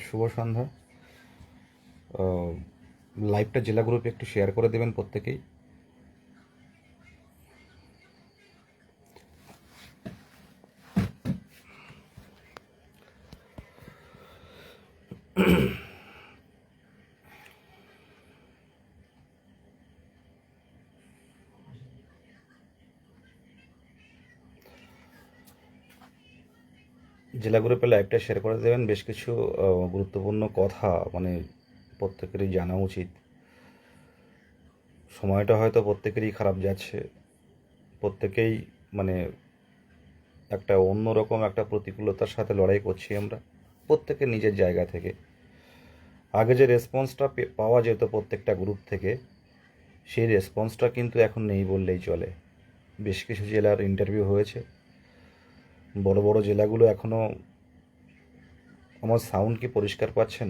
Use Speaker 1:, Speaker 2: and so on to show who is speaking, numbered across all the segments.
Speaker 1: শুভ সন্ধ্যা। লাইভটা জেলা গ্রুপে একটু শেয়ার করে দেবেন প্রত্যেকেই। জেলা গ্রুপে লাইভটা শেয়ার করে দেবেন। বেশ কিছু গুরুত্বপূর্ণ কথা প্রত্যেকেরই জানা উচিত। সময়টা হয়তো প্রত্যেকেরই খারাপ যাচ্ছে। প্রত্যেকেই মানে একটা অন্যরকম একটা প্রতিকূলতার সাথে লড়াই করছি আমরা, প্রত্যেকের নিজের জায়গা থেকে। আগে যে রেসপন্সটা পাওয়া যেত প্রত্যেকটা গ্রুপ থেকে, সেই রেসপন্সটা কিন্তু এখন নেই বললেই চলে। বেশ কিছু জেলার ইন্টারভিউ হয়েছে। বড় বড় জেলাগুলো এখনও, আমার সাউন্ড কি পরিষ্কার পাচ্ছেন?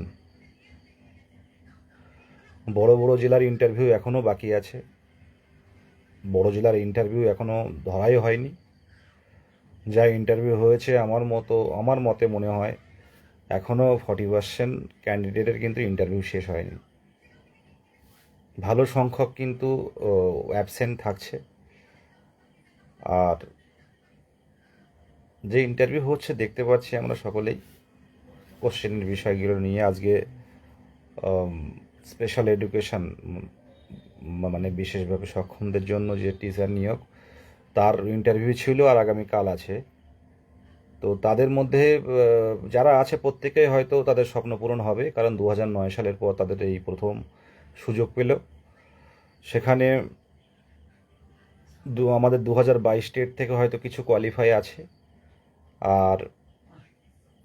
Speaker 1: বড় বড় জেলার ইন্টারভিউ এখনও বাকি আছে। বড় জেলার ইন্টারভিউ এখনও ধরাই হয়নি। যা ইন্টারভিউ হয়েছে আমার মতে মনে হয় এখনও 40% ক্যান্ডিডেটের কিন্তু ইন্টারভিউ শেষ হয়নি। ভালো সংখ্যক কিন্তু অ্যাবসেন্ট থাকছে। আর যে ইন্টারভিউ হচ্ছে দেখতে পাচ্ছি আমরা সকলেই কোশ্চেনের বিষয়গুলো নিয়ে। আজকে স্পেশাল এডুকেশন মানে বিশেষভাবে সক্ষমদের জন্য যে টিচার নিয়োগ, তার ইন্টারভিউ ছিল আর আগামীকাল আছে। তো তাদের মধ্যে যারা আছে প্রত্যেকেই হয়তো তাদের স্বপ্ন পূরণ হবে, কারণ 2009 সালের পর তাদের এই প্রথম সুযোগ পেল। সেখানে আমাদের 2022 স্টেট থেকে হয়তো কিছু কোয়ালিফাই আছে। আর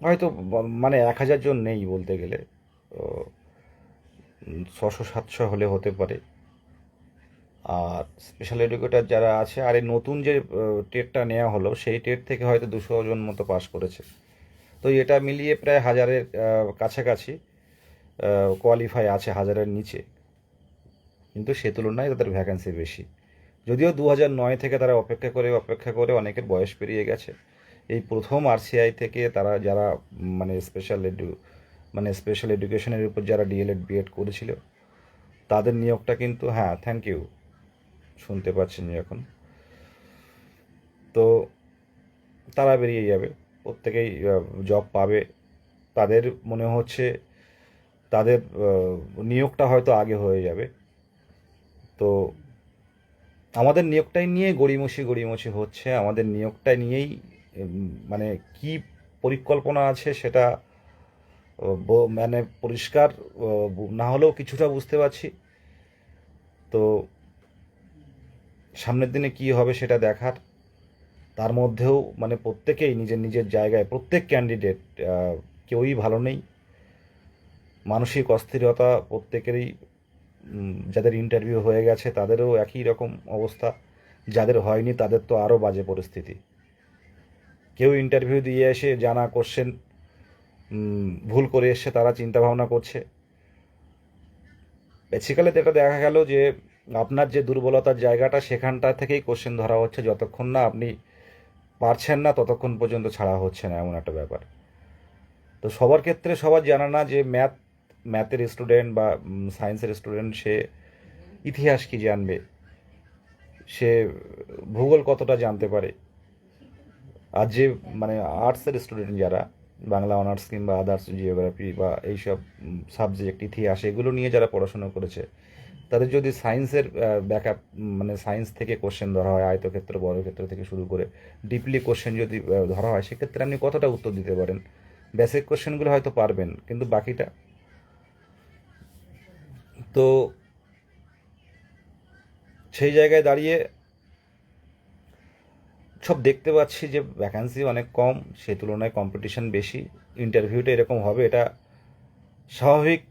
Speaker 1: হয়তো মানে 1000 জন নেই বলতে গেলে, 600-700 হলে হতে পারে। আর স্পেশাল এডুকেটর যারা আছে, আর এই নতুন যে টেটটা নেওয়া হলো, সেই টেট থেকে হয়তো 200 জন মতো পাস করেছে। তো এটা মিলিয়ে প্রায় 1000-এর কাছাকাছি কোয়ালিফাই আছে, 1000-এর নিচে। কিন্তু সে তুলনায় তাদের ভ্যাকেন্সি বেশি। যদিও 2009 থেকে তারা অপেক্ষা করে অনেকের বয়স পেরিয়ে গেছে। এই প্রথম আরসিআই থেকে তারা যারা মানে স্পেশাল এডুকেশনের উপর যারা ডিএলএড বিএড করেছিল, তাদের নিয়োগটা কিন্তু, হ্যাঁ থ্যাংক ইউ, শুনতে পাচ্ছেন এখন, তো তারা বেরিয়ে যাবে, প্রত্যেকেই জব পাবে। তাদের মনে হচ্ছে তাদের নিয়োগটা হয়তো আগে হয়ে যাবে। তো আমাদের নিয়োগটাই নিয়ে গড়িমসি হচ্ছে। আমাদের নিয়োগটাই নিয়েই মানে কি পরিকল্পনা আছে সেটা মানে পরিষ্কার না হলেও কিছুটা বুঝতে পারছি। তো সামনের দিনে কি হবে সেটা দেখার। তার মধ্যেও মানে প্রত্যেকেই নিজের নিজের জায়গায়, প্রত্যেক ক্যান্ডিডেট কেউই ভালো নেই। মানসিক অস্থিরতা প্রত্যেকেরই, যাদের ইন্টারভিউ হয়ে গেছে তাদেরও একই রকম অবস্থা, যাদের হয়নি তাদের তো আরও বাজে পরিস্থিতি। কেউ ইন্টারভিউ দিয়ে এসে জানা কোশ্চেন ভুল করে এসে তারা চিন্তা ভাবনা করছে। বেসিক্যালি যেটা দেখা গেল যে আপনার যে দুর্বলতার জায়গাটা, সেখানটা থেকেই কোশ্চেন ধরা হচ্ছে। যতক্ষণ না আপনি পারছেন না ততক্ষণ পর্যন্ত ছাড়া হচ্ছে না, এমন একটা ব্যাপার। তো সবার ক্ষেত্রে সবার জানা না যে ম্যাথের স্টুডেন্ট বা সায়েন্সের স্টুডেন্ট সে ইতিহাস কি জানবে, সে ভূগোল কতটা জানতে পারে। আর যে মানে আর্টসের স্টুডেন্ট যারা বাংলা অনার্স কিংবা আদার্স, জিওগ্রাফি বা এইসব সাবজেক্ট, ইতিহাস, এগুলো নিয়ে যারা পড়াশোনা করেছে, তাদের যদি সায়েন্সের ব্যাকআপ মানে সায়েন্স থেকে কোশ্চেন ধরা হয়, আয়তক্ষেত্র বর্গক্ষেত্র থেকে শুরু করে ডিপলি কোশ্চেন যদি ধরা হয়, সেক্ষেত্রে আপনি কতটা উত্তর দিতে পারেন? বেসিক কোশ্চেনগুলো হয়তো পারবেন, কিন্তু বাকিটা তো সেই জায়গায় দাঁড়িয়ে সব দেখতে পাচ্ছি যে ভ্যাকান্সি অনেক কম, সে তুলনায় কম্পিটিশন বেশি। ইন্টারভিউটা এরকম হবে, এটা স্বাভাবিক।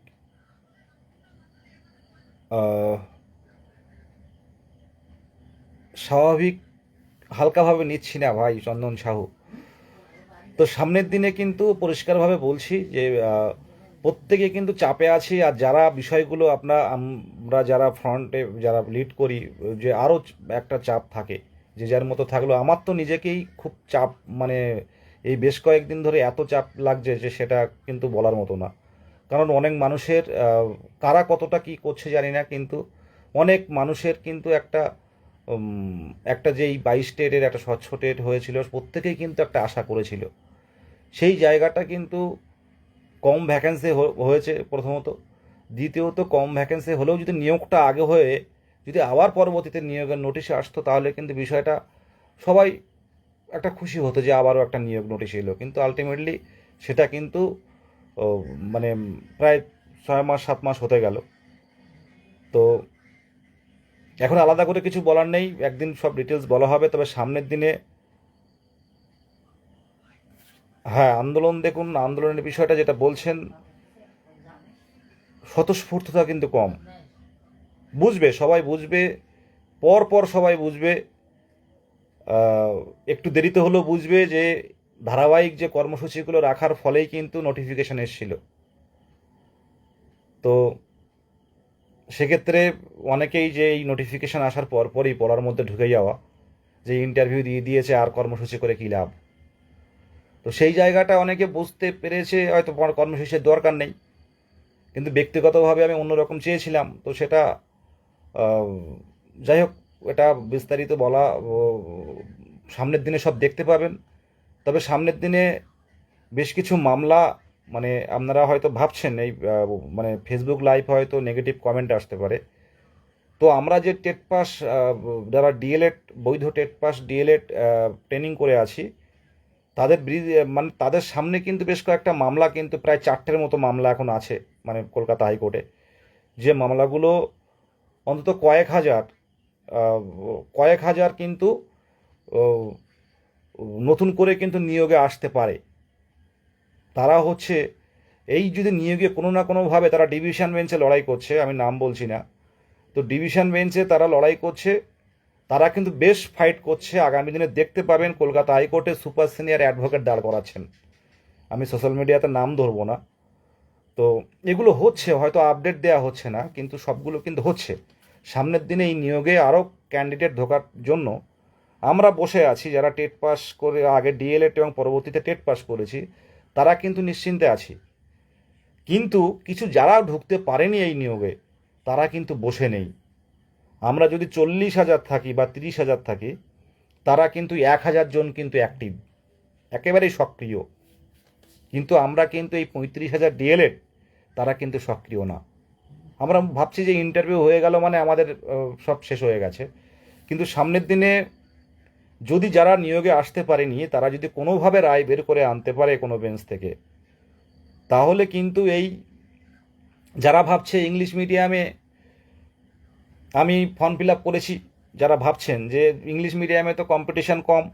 Speaker 1: আহ, স্বাভাবিক হালকাভাবে নিচ্ছি না ভাই চন্দন সাহু। তো সামনের দিনে কিন্তু পরিষ্কারভাবে বলছি যে প্রত্যেকে কিন্তু চাপে আছি। আর যারা বিষয়গুলো আমরা যারা ফ্রন্টে যারা লিড করি, যে আরও একটা চাপ থাকে, যে যার মতো থাকলো। আমার তো নিজেকেই খুব চাপ, মানে এই বেশ কয়েকদিন ধরে এত চাপ লাগছে যে সেটা কিন্তু বলার মতো না। কারণ অনেক মানুষের কারা কতটা কি করছে জানি না, কিন্তু অনেক মানুষের কিন্তু একটা যে এই 22 টেটের একটা স্বচ্ছ টেট হয়েছিল, প্রত্যেকেই কিন্তু একটা আশা করেছিল। সেই জায়গাটা কিন্তু কম ভ্যাকেন্সি হয়েছে প্রথমত। দ্বিতীয়ত, কম ভ্যাকেন্সি হলেও যদি নিয়োগটা আগে হয়ে যদি আবার পরবর্তীতে নিয়োগের নোটিশে আসতো, তাহলে কিন্তু বিষয়টা সবাই একটা খুশি হতো যে আবারও একটা নিয়োগ নোটিশ এলো। কিন্তু আলটিমেটলি সেটা কিন্তু ও, মানে প্রায় 6 মাস 7 মাস হতে গেল। তো এখন আলাদা করে কিছু বলার নেই, একদিন সব ডিটেলস বলা হবে। তবে সামনের দিনে হ্যাঁ, আন্দোলন, দেখুন আন্দোলনের বিষয়টা যেটা বলছেন, স্বতঃস্ফূর্ততা কিন্তু কম। বুঝবে, সবাই বুঝবে, পর পর সবাই বুঝবে। একটু দেরিতে হলেও বুঝবে যে ধারাবাহিক যে কর্মসূচিগুলো রাখার ফলেই কিন্তু নোটিফিকেশন এসেছিল। তো সেক্ষেত্রে অনেকেই যে এই নোটিফিকেশান আসার পর পরই পড়ার মধ্যে ঢুকে যাওয়া, যে ইন্টারভিউ দিয়ে দিয়েছে আর কর্মসূচি করে কী লাভ। তো সেই জায়গাটা অনেকে বুঝতে পেরেছে, হয়তো কর্মসূচির দরকার নেই, কিন্তু ব্যক্তিগতভাবে আমি অন্যরকম চেয়েছিলাম। তো সেটা আহ, যাই হোক, এটা বিস্তারিত বলা সামনের দিনে সব দেখতে পাবেন। তবে সামনের দিনে বেশ কিছু মামলা, মানে আপনারা হয়তো ভাবছেন এই মানে ফেসবুক লাইভ হয়তো নেগেটিভ কমেন্ট আসতে পারে। তো আমরা যে টেট পাস, যারা ডিএলএড, বৈধ টেট পাস ডিএলএড ট্রেনিং করে আছি, তাদের মানে তাদের সামনে কিন্তু বেশ কয়েকটা মামলা, কিন্তু প্রায় 4টের মতো মামলা এখন আছে, মানে কলকাতা হাইকোর্টে। যে মামলাগুলো অন্তত আহ, কয়েক হাজার কিন্তু আহ, নতুন করে কিন্তু নিয়োগে আসতে পারে। তারা হচ্ছে এই যদি নিয়োগে কোনো না কোনোভাবে তারা ডিভিশন বেঞ্চে লড়াই করছে, আমি নাম বলছি না। তো ডিভিশন বেঞ্চে তারা লড়াই করছে, তারা কিন্তু বেশ ফাইট করছে। আগামী দিনে দেখতে পাবেন কলকাতা হাইকোর্টে সুপার সিনিয়র অ্যাডভোকেট দাঁড় করাচ্ছেন। আমি সোশ্যাল মিডিয়াতে নাম ধরবো না। তো এগুলো হচ্ছে, হয়তো আপডেট দেওয়া হচ্ছে না, কিন্তু সবগুলো কিন্তু হচ্ছে। সামনের দিনে এই নিয়োগে আরও ক্যান্ডিডেট ঢোকার জন্য আমরা বসে আছি, যারা টেট পাস করে আগে ডিএলএড এবং পরবর্তীতে টেট পাস করেছি, তারা কিন্তু নিশ্চিন্তে আছি। কিন্তু কিছু যারা ঢুকতে পারেনি এই নিয়োগে, তারা কিন্তু বসে নেই। আমরা যদি 40,000 থাকি বা 30,000 থাকি, তারা কিন্তু 1,000 জন কিন্তু অ্যাক্টিভ, একেবারেই সক্রিয়। কিন্তু আমরা কিন্তু এই 35,000 ডিএলএড, তারা কিন্তু সক্রিয় না। আমরা ভাবছি যে ইন্টারভিউ হয়ে গেল মানে আমাদের সব শেষ হয়ে গেছে। কিন্তু সামনের দিনে যদি যারা নিয়োগে আসতে পারেনি, তারা যদি কোনোভাবে রায় বের করে আনতে পারে কোনো বেঞ্চ থেকে, তাহলে কিন্তু এই যারা ভাবছে ইংলিশ মিডিয়ামে, আমি ফর্ম ফিল আপ করেছি, যারা ভাবছেন যে ইংলিশ মিডিয়ামে তো কম্পিটিশান কম,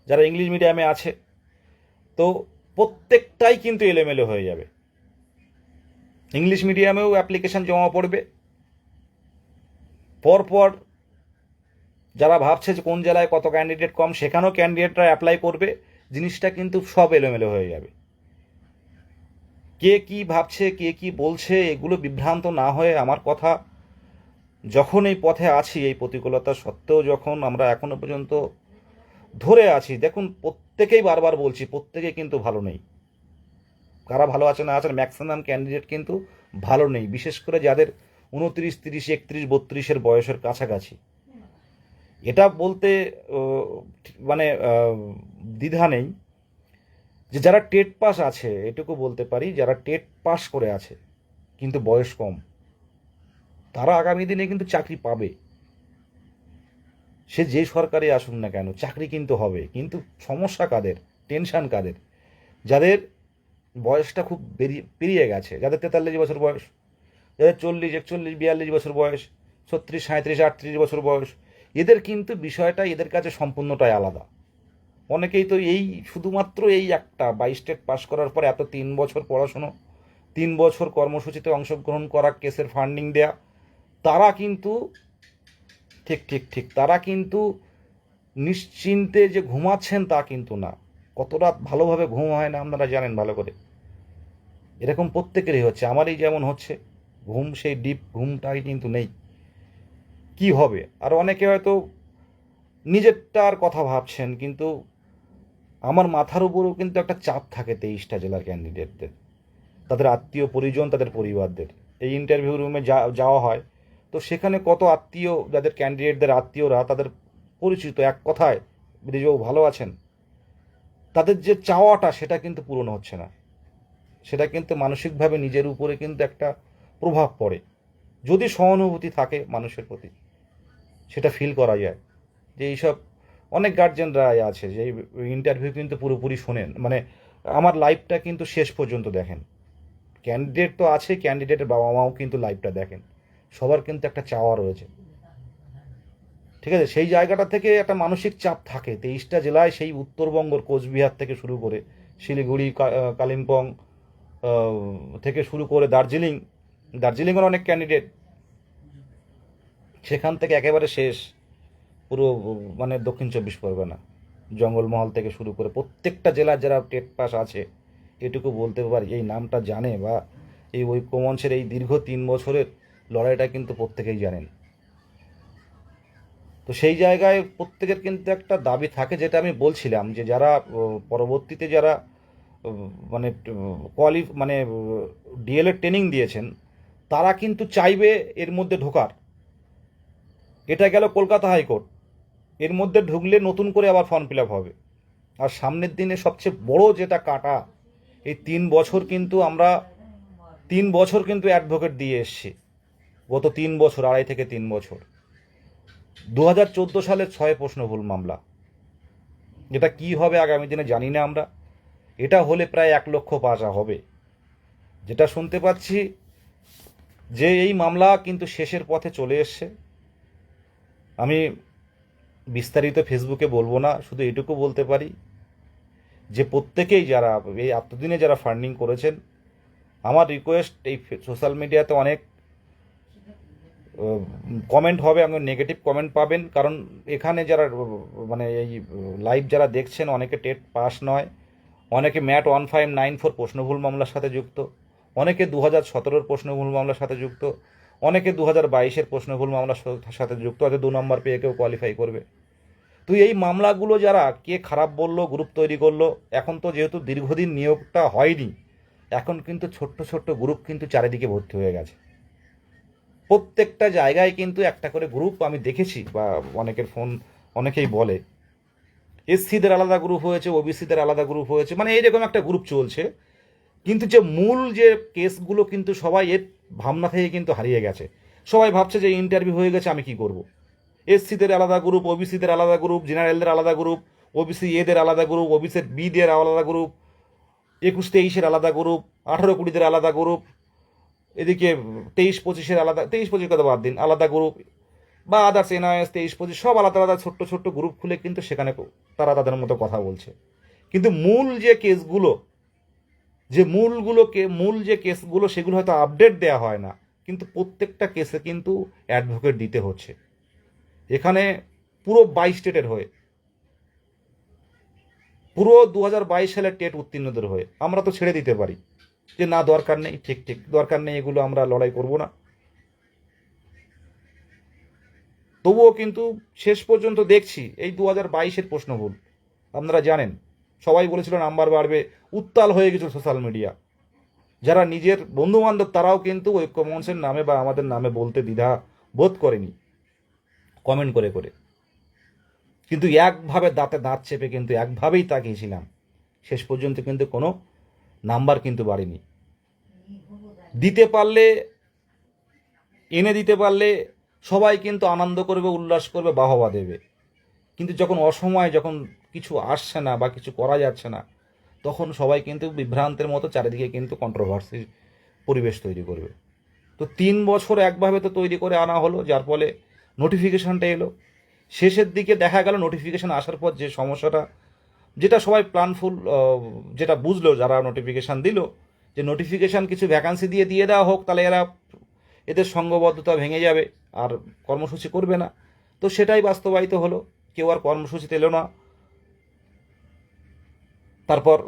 Speaker 1: যারা ইংলিশ মিডিয়ামে আছে, তো প্রত্যেকটাই কিন্তু এলোমেলো হয়ে যাবে। ইংলিশ মিডিয়ামেও অ্যাপ্লিকেশান জমা পড়বে, পরপর যারা ভাবছে যে কোন জেলায় কত ক্যান্ডিডেট কম, সেখানেও ক্যান্ডিডেটরা অ্যাপ্লাই করবে। জিনিসটা কিন্তু সব এলোমেলো হয়ে যাবে। কে কি ভাবছে, কে কি বলছে, এগুলো বিভ্রান্ত না হয়ে আমার কথা, যখন এই পথে আছি, এই প্রতিকূলতা সত্ত্বেও যখন আমরা এখনো পর্যন্ত ধরে আছি, দেখুন প্রত্যেকেই বারবার বলছি, প্রত্যেকেই কিন্তু ভালো নেই। কারা ভালো আছে না আছেন, ম্যাক্সিমাম ক্যান্ডিডেট কিন্তু ভালো নেই, বিশেষ করে যাদের 29, 30, 31, 32-এর বয়সের কাছাকাছি। এটা বলতে মানে দ্বিধা নেই যে যারা টেট পাস আছে, এটুকু বলতে পারি, যারা টেট পাস করে আছে কিন্তু বয়স কম, তারা আগামী দিনে কিন্তু চাকরি পাবে। সে যে সরকারি আসুক না কেন, চাকরি কিন্তু হবে। কিন্তু সমস্যা কাদের, টেনশন কাদের, যাদের বয়সটা খুব পেরিয়ে গেছে, যাদের 43 বছর বয়স, যাদের 40, 41, 42 বছর বয়স, 36, 37, 38 বছর বয়স, এদের কিন্তু বিষয়টা এদের কাছে সম্পূর্ণটাই আলাদা। অনেকেই তো এই শুধুমাত্র এই একটা 22 টেট পাস করার পর এত 3 বছর পড়াশুনো, 3 বছর কর্মসূচিতে অংশগ্রহণ করা, কেসের ফান্ডিং দেয়া, তারা কিন্তু ঠিক ঠিক ঠিক তারা কিন্তু নিশ্চিন্তে যে ঘুমাচ্ছেন তা কিন্তু না। কত রাত ভালোভাবে ঘুম হয় না আপনারা জানেন ভালো করে। এরকম প্রত্যেকেরই হচ্ছে, আমারই যেমন হচ্ছে, ঘুম সেই ডিপ ঘুমটাই কিন্তু নেই। কি হবে? আর অনেকে হয়তো নিজেরটার কথা ভাবছেন, কিন্তু আমার মাথার উপরেও কিন্তু একটা চাপ থাকে 23টা জেলার ক্যান্ডিডেটদের, তাদের আত্মীয় পরিজন, তাদের পরিবারদের। এই ইন্টারভিউ রুমে যাওয়া হয়, তো সেখানে কত আত্মীয়, যাদের ক্যান্ডিডেটদের আত্মীয়রা, তাদের পরিচিত, এক কথায় বিদেশবাবু ভালো আছেন, তাদের যে চাওয়াটা সেটা কিন্তু পূরণ হচ্ছে না। সেটা কিন্তু মানসিকভাবে নিজের উপরে কিন্তু একটা প্রভাব পড়ে। যদি সহানুভূতি থাকে মানুষের প্রতি, সেটা ফিল করা যায়। যে এইসব অনেক গার্জেনরা আছে যে ইন্টারভিউ কিন্তু পুরোপুরি শোনেন, মানে আমার লাইভটা কিন্তু শেষ পর্যন্ত দেখেন। ক্যান্ডিডেট তো আছে, ক্যান্ডিডেটের বাবা মাও কিন্তু লাইভটা দেখেন। সবার কিন্তু একটা চাওয়া রয়েছে, ঠিক আছে? সেই জায়গাটা থেকে একটা মানসিক চাপ থাকে। 23টা জেলায়, সেই উত্তরবঙ্গর কোচবিহার থেকে শুরু করে শিলিগুড়ি, কালিম্পং থেকে শুরু করে দার্জিলিংয়ের অনেক ক্যান্ডিডেট, সেখান থেকে একেবারে শেষ পুরো মানে দক্ষিণ 24 পরগনা, জঙ্গলমহল থেকে শুরু করে প্রত্যেকটা জেলার যারা টেট পাস আছে, এটুকু বলতে পারি এই নামটা জানে, বা এই ঐক্যমঞ্চের এই দীর্ঘ 3 বছরের লড়াইটা কিন্তু প্রত্যেকেই জানেন। তো সেই জায়গায় প্রত্যেকের কিন্তু একটা দাবি থাকে, যেটা আমি বলছিলাম, যে যারা পরবর্তীতে যারা মানে মানে ডিএলএড ট্রেনিং দিয়েছেন, তারা কিন্তু চাইবে এর মধ্যে ঢোকার। এটা গেল কলকাতা হাইকোর্ট, এর মধ্যে ঢুকলে নতুন করে আবার ফর্ম ফিল আপ হবে। আর সামনের দিনে সবচেয়ে বড় যেটা কাটা, এই 3 বছর কিন্তু আমরা 3 বছর কিন্তু অ্যাডভোকেট দিয়ে এসছি, গত 3 বছর, 2.5 থেকে 3 বছর। 2014 সালের 6 প্রশ্নভুল মামলা, এটা কি হবে আগামী দিনে জানি না আমরা। এটা হলে প্রায় 1 লক্ষ পাশা হবে। যেটা শুনতে পাচ্ছি যে এই মামলা কিন্তু শেষের পথে চলে এসছে। আমি বিস্তারিত ফেসবুকে বলবো না, শুধু এটুকু বলতে পারি যে প্রত্যেকেই যারা এই এতদিনে যারা ফান্ডিং করেছেন, আমার রিকোয়েস্ট, এই সোশ্যাল মিডিয়াতে অনেক কমেন্ট হবে, আমি নেগেটিভ কমেন্ট পাবেন, কারণ এখানে যারা মানে এই লাইভ যারা দেখছেন, অনেকে টেট পাস নয়, অনেকে ম্যাট 1594 প্রশ্নভুল মামলার সাথে যুক্ত, অনেকে 2017 প্রশ্নভুল মামলার সাথে যুক্ত, অনেকে 2022 প্রশ্নভুল মামলার সাথে যুক্ত আছে, 2 নম্বর পেয়ে কেউ কোয়ালিফাই করবে। তো এই মামলাগুলো যারা কে খারাপ বললো, গ্রুপ তৈরি করলো, এখন তো যেহেতু দীর্ঘদিন নিয়োগটা হয়নি, এখন কিন্তু ছোট্ট ছোট্ট গ্রুপ কিন্তু চারিদিকে ভর্তি হয়ে গেছে। প্রত্যেকটা জায়গায় কিন্তু একটা করে গ্রুপ আমি দেখেছি, বা অনেকের ফোন, অনেকেই বলে এসসিদের আলাদা গ্রুপ হয়েছে, ওবিসিদের আলাদা গ্রুপ হয়েছে, মানে এইরকম একটা গ্রুপ চলছে। কিন্তু যে মূল যে কেসগুলো কিন্তু সবাই এর ভাবনা থেকে কিন্তু হারিয়ে গেছে। সবাই ভাবছে যে ইন্টারভিউ হয়ে গেছে, আমি কি করব। এসসিদের আলাদা গ্রুপ, ওবিসিদের আলাদা গ্রুপ, জেনারেলদের আলাদা গ্রুপ, ওবিসি এদের আলাদা গ্রুপ, ওবিসির বিদের আলাদা গ্রুপ, 21-23 আলাদা গ্রুপ, 18-20 আলাদা গ্রুপ, এদিকে 23-25 আলাদা, 23-25 কথা বাদ দিন, আলাদা গ্রুপ, বা আদার্স এনআইএস 23-25 সব আলাদা আলাদা ছোট্ট ছোট্ট গ্রুপ খুলে কিন্তু সেখানে তারা তাদের মতো কথা বলছে। কিন্তু মূল যে কেসগুলো, মূল যে কেসগুলো, সেগুলো হয়তো আপডেট দেওয়া হয় না, কিন্তু প্রত্যেকটা কেসে কিন্তু অ্যাডভোকেট দিতে হচ্ছে। এখানে পুরো 22 স্টেটের হয়ে, পুরো 2022 সালের টেট উত্তীর্ণদের হয়ে আমরা তো ছেড়ে দিতে পারি যে না, দরকার নেই, ঠিক দরকার নেই, এগুলো আমরা লড়াই করব না। তবুও কিন্তু শেষ পর্যন্ত দেখছি এই 2022 প্রশ্নভুল, আপনারা জানেন, সবাই বলেছিল নাম্বার বাড়বে, উত্তাল হয়ে গেছিল সোশ্যাল মিডিয়া। যারা নিজের বন্ধুবান্ধব, তারাও কিন্তু ঐক্যমঞ্চের নামে বা আমাদের নামে বলতে দ্বিধা বোধ করেনি, কমেন্ট করে করে। কিন্তু একভাবে দাঁতে দাঁত চেপে কিন্তু একভাবেই তাকিয়েছিলাম, শেষ পর্যন্ত কিন্তু কোনো নাম্বার কিন্তু বাড়েনি। দিতে পারলে, এনে দিতে পারলে সবাই কিন্তু আনন্দ করবে, উল্লাস করবে, বাহবা দেবে। কিন্তু যখন অসময়ে, যখন কিছু আসছে না বা কিছু করা যাচ্ছে না, তখন সবাই কিন্তু বিভ্রান্তের মতো চারিদিকে কিন্তু কন্ট্রোভার্সির পরিবেশ তৈরি করবে। তো 3 বছর একভাবে তো তৈরি করে আনা হলো, যার ফলে নোটিফিকেশানটা এলো। শেষের দিকে দেখা গেল নোটিফিকেশান আসার পর যে সমস্যাটা, যেটা সবাই প্ল্যানফুল, যেটা বুঝলো যারা নোটিফিকেশান দিল, যে নোটিফিকেশান কিছু ভ্যাকান্সি দিয়ে দেওয়া হোক, তাহলে এদের সঙ্গবদ্ধতা ভেঙে যাবে, আর কর্মসূচি করবে না। তো সেটাই বাস্তবায়িত হলো, কেউ আর কর্মসূচিতে এলো না। তারপর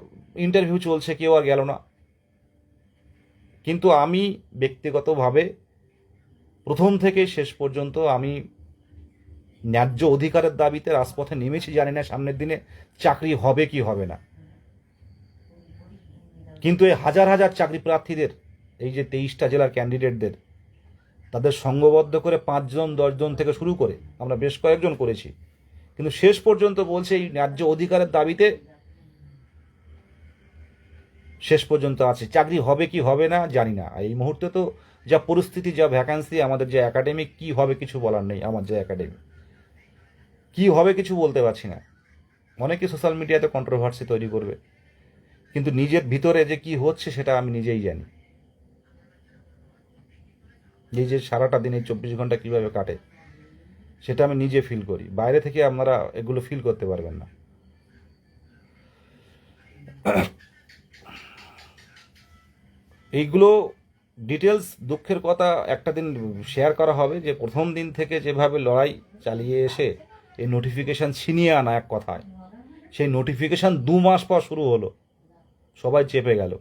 Speaker 1: ইন্টারভিউ চলছে, কেউ আর গেল না। কিন্তু আমি ব্যক্তিগতভাবে প্রথম থেকে শেষ পর্যন্ত আমি ন্যায্য অধিকারের দাবিতে রাজপথে নেমেছি, জানি না সামনের দিনে চাকরি হবে কি হবে না, কিন্তু এই হাজার হাজার চাকরি প্রার্থীদের, এই যে 23টা জেলার ক্যান্ডিডেটদের, তাদের সংঘবদ্ধ করে 5 জন 10 জন থেকে শুরু করে আমরা বেশ কয়েকজন করেছি, কিন্তু শেষ পর্যন্ত বলছে এই ন্যায্য অধিকারের দাবিতে শেষ পর্যন্ত আছে। চাকরি হবে কি হবে না জানি না। এই মুহূর্তে তো যা পরিস্থিতি, যা ভ্যাকান্সি, আমাদের যে একাডেমিক, কি হবে কিছু বলার নেই। আমার যে একাডেমি কি হবে কিছু বলতে পারছি না। অনেকে সোশ্যাল মিডিয়াতে কন্ট্রোভার্সি তৈরি করবে, কিন্তু নিজের ভিতরে যে কি হচ্ছে সেটা আমি নিজেই জানি। এই যে সারাটা দিন এই 24 ঘন্টা কিভাবে কাটে সেটা আমি নিজে ফিল করি, বাইরে থেকে আপনারা এগুলো ফিল করতে পারবেন না। এইগুলো ডিটেলস দুঃখের কথা একটা দিন শেয়ার করা হবে, যে প্রথম দিন থেকে যেভাবে লড়াই চালিয়ে এসে এই নোটিফিকেশান ছিনিয়ে আনা, এক কথায় সেই নোটিফিকেশান 2 মাস পর শুরু হলো, সবাই চেপে গেল।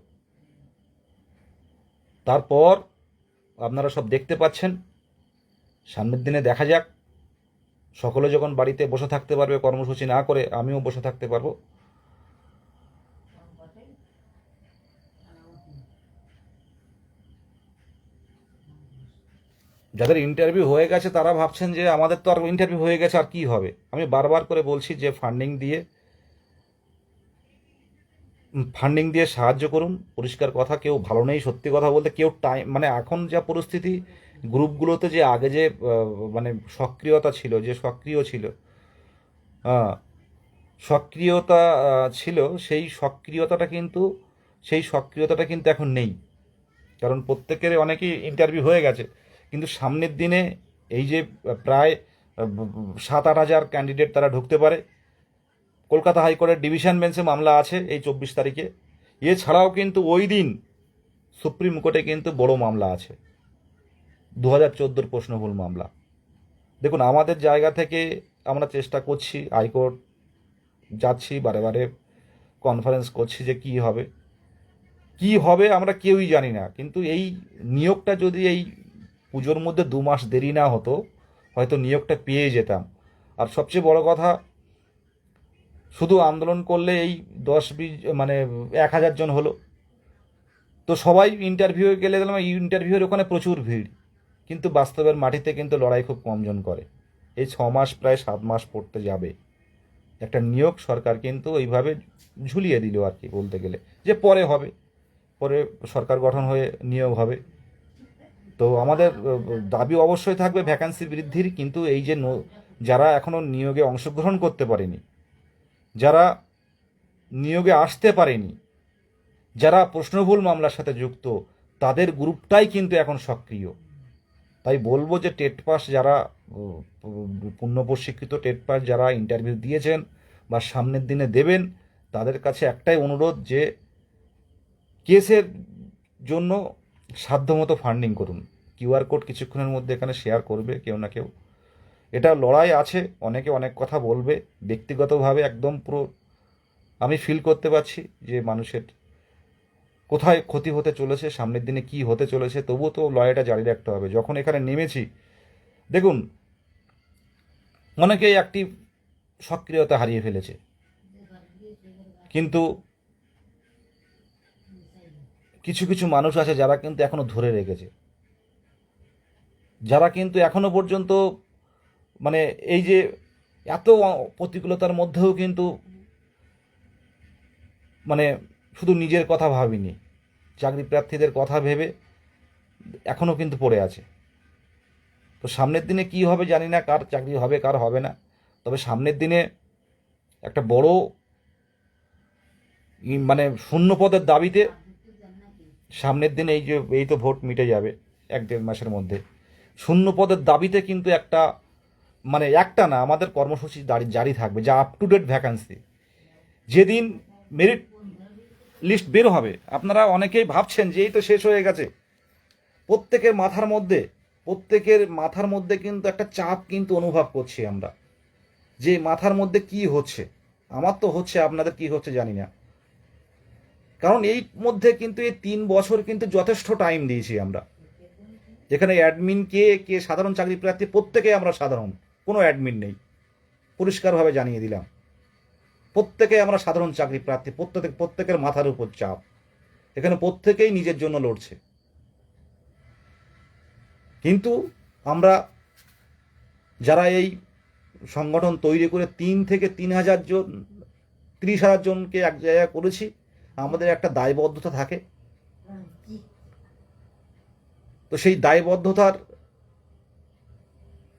Speaker 1: তারপর আপনারা সব দেখতে পাচ্ছেন, সামনের দিনে দেখা যাক। সকলে যখন বাড়িতে বসে থাকতে পারবে কর্মসূচি না করে, আমিও বসে থাকতে পারবো। যাদের ইন্টারভিউ হয়ে গেছে তারা ভাবছেন যে আমাদের তো আর ইন্টারভিউ হয়ে গেছে, আর কি হবে। আমি বারবার করে বলছি যে ফান্ডিং দিয়ে সাহায্য করুন। পরিষ্কার কথা, কেউ ভালো নেই সত্যি কথা বলতে, কেউ টাইম, মানে এখন যা পরিস্থিতি, গ্রুপগুলোতে যে আগে যে মানে সক্রিয়তা ছিল, যে সক্রিয় ছিল, সক্রিয়তা ছিল, সেই সক্রিয়তাটা কিন্তু এখন নেই। কারণ প্রত্যেকের, অনেকেই ইন্টারভিউ হয়ে গেছে, কিন্তু সামনের দিনে এই যে প্রায় 7-8 হাজার ক্যান্ডিডেট তারা ঢুকতে পারে। কলকাতা হাইকোর্টের ডিভিশন বেঞ্চে মামলা আছে এই 24 তারিখে। এছাড়াও কিন্তু ওই দিন সুপ্রিম কোর্টে কিন্তু বড় মামলা আছে, 2014 প্রশ্নভুল মামলা। দেখুন, আমাদের জায়গা থেকে আমরা চেষ্টা করছি, হাইকোর্ট যাচ্ছি, বারে বারে কনফারেন্স করছি যে কি হবে আমরা কেউই জানি না। কিন্তু এই নিয়োগটা যদি এই পুজোর মধ্যে 2 মাস দেরি না হতো, হয়তো নিয়োগটা পেয়ে যেতাম। আর সবচেয়ে বড় কথা, শুধু আন্দোলন করলে এই 10-20 মানে 1000 জন হলো, তো সবাই ইন্টারভিউ গেলে গেলাম, ইন্টারভিউয়ের ওখানে প্রচুর ভিড়, কিন্তু বাস্তবের মাটিতে কিন্তু লড়াই খুব কম জন করে। এই 6 মাস, প্রায় 7 মাস পড়তে যাবে একটা নিয়োগ। সরকার কিন্তু ওইভাবে ঝুলিয়ে দিল আর কি, বলতে গেলে যে পরে হবে, পরে সরকার গঠন হয়ে নিয়োগ হবে। তো আমাদের দাবি অবশ্যই থাকবে ভ্যাকান্সি বৃদ্ধির, কিন্তু এই যে যারা এখনও নিয়োগে অংশগ্রহণ করতে পারেনি, যারা নিয়োগে আসতে পারেনি, যারা প্রশ্নভুল মামলার সাথে যুক্ত, তাদের গ্রুপটাই কিন্তু এখন সক্রিয়। তাই বলবো যে টেট পাস যারা, পূর্ণ প্রশিক্ষিত টেট পাস যারা ইন্টারভিউ দিয়েছেন বা সামনের দিনে দেবেন, তাদের কাছে একটাই অনুরোধ যে কেসের জন্য সাধ্যমতো ফান্ডিং করুন। কিউআর কোড কিছুক্ষণের মধ্যে এখানে শেয়ার করবে কেউ না কেউ। এটা লড়াই আছে, অনেকে অনেক কথা বলবে, ব্যক্তিগতভাবে একদম পুরো আমি ফিল করতে পারছি যে মানুষের কোথায় ক্ষতি হতে চলেছে, সামনের দিনে কি হতে চলেছে। তবুও তো লড়াইটা জারি রাখতে হবে। যখন এখানে নেমেছি, দেখুন, অনেকেই অ্যাক্টিভ সক্রিয়তা হারিয়ে ফেলেছে, কিন্তু কিছু কিছু মানুষ আছে যারা কিন্তু এখনো ধরে রেখেছে, যারা কিন্তু এখনো পর্যন্ত, মানে এই যে এত প্রতিকূলতার মধ্যেও কিন্তু মানে শুধু নিজের কথা ভাবিনি, চাকরি প্রার্থীদের কথা ভেবে এখনও কিন্তু পড়ে আছে। তো সামনের দিনে কি হবে জানি না, কার চাকরি হবে কার হবে না। তবে সামনের দিনে একটা বড় মানে শূন্য পদের দাবিতে, সামনের দিনে এই তো ভোট মিটে যাবে 1-1.5 মাসের মধ্যে, শূন্য পদের দাবিতে কিন্তু একটা না, আমাদের কর্মসূচি জারি থাকবে, যা আপ টু ডেট ভ্যাকান্সি। যেদিন মেরিট লিস্ট বের হবে, আপনারা অনেকেই ভাবছেন যে এই তো শেষ হয়ে গেছে, প্রত্যেকের মাথার মধ্যে কিন্তু একটা চাপ কিন্তু অনুভব করছি আমরা, যে মাথার মধ্যে কি হচ্ছে। আমার তো হচ্ছে, আপনাদের কি হচ্ছে জানি না। কারণ এই মধ্যে কিন্তু এই 3 বছর কিন্তু যথেষ্ট টাইম দিয়েছি আমরা, যেখানে অ্যাডমিন কে সাধারণ চাকরি প্রার্থী, প্রত্যেকে আমরা সাধারণ, কোনো অ্যাডমিন নেই, পরিষ্কারভাবে জানিয়ে দিলাম। প্রত্যেকে আমরা সাধারণ চাকরি প্রার্থী, প্রত্যেকের মাথার উপর চাপ, এখানে প্রত্যেকেই নিজের জন্য লড়ছে। কিন্তু আমরা যারা এই সংগঠন তৈরি করে 3,000 জন 30,000 জনকে এক জায়গায় করেছি, আমাদের একটা দায়বদ্ধতা থাকে। তো সেই দায়বদ্ধতার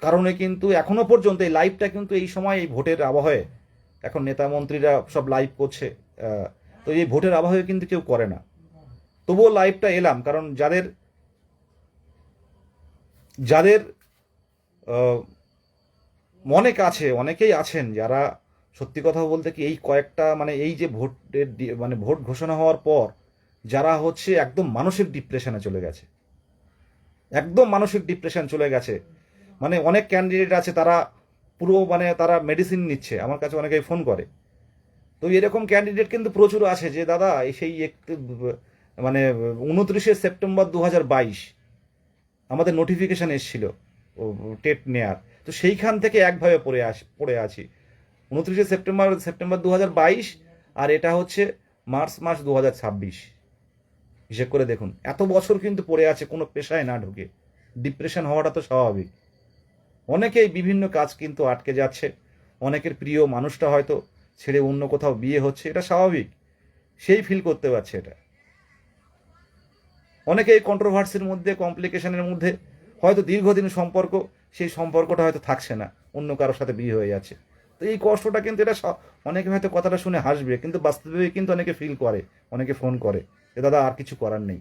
Speaker 1: কারণে কিন্তু এখনো পর্যন্ত এই লাইভটা কিন্তু এই সময় এই ভোটের আবহে, এখন নেতা মন্ত্রীরা সব লাইভ করছে, তো এই ভোটের আবহে কিন্তু কেউ করে না। তবুও লাইভটা এলাম, কারণ যাদের যাদের মনে কাছে অনেকেই আছেন যারা সত্যি কথা বলতে কি এই কয়েকটা মানে এই যে ভোটের মানে ভোট ঘোষণা হওয়ার পর যারা হচ্ছে একদম মানসিক ডিপ্রেশনে চলে গেছে, একদম মানসিক ডিপ্রেশন চলে গেছে। মানে অনেক ক্যান্ডিডেট আছে তারা পুরো মানে তারা মেডিসিন নিচ্ছে, আমার কাছে অনেকেই ফোন করে। তো এরকম ক্যান্ডিডেট কিন্তু প্রচুর আছে যে দাদা সেই একটু মানে 29শে সেপ্টেম্বর 2022 আমাদের নোটিফিকেশান এসেছিল টেট নেয়ার, তো সেইখান থেকে একভাবে পড়ে আছি। 29শে সেপ্টেম্বর 2022, আর এটা হচ্ছে মার্চ মাস 2026। হিসেব করে দেখুন, এত বছর কিন্তু পড়ে আছে কোনো পেশায় না ঢুকে। ডিপ্রেশন হওয়াটা তো স্বাভাবিক। অনেকেই বিভিন্ন কাজ কিন্তু আটকে যাচ্ছে, অনেকের প্রিয় মানুষটা হয়তো ছেড়ে অন্য কোথাও বিয়ে হচ্ছে, এটা স্বাভাবিক, সেই ফিল করতে পারছে এটা। অনেকে এই কন্ট্রোভার্সির মধ্যে, কমপ্লিকেশনের মধ্যে হয়তো দীর্ঘদিন সম্পর্ক, সেই সম্পর্কটা হয়তো থাকছে না, অন্য কারোর সাথে বিয়ে হয়ে যাচ্ছে। তো এই কষ্টটা কিন্তু এটা অনেকে হয়তো কথাটা শুনে হাসবে, কিন্তু বাস্তবে কিন্তু অনেকে ফিল করে, অনেকে ফোন করে যে দাদা আর কিছু করার নেই।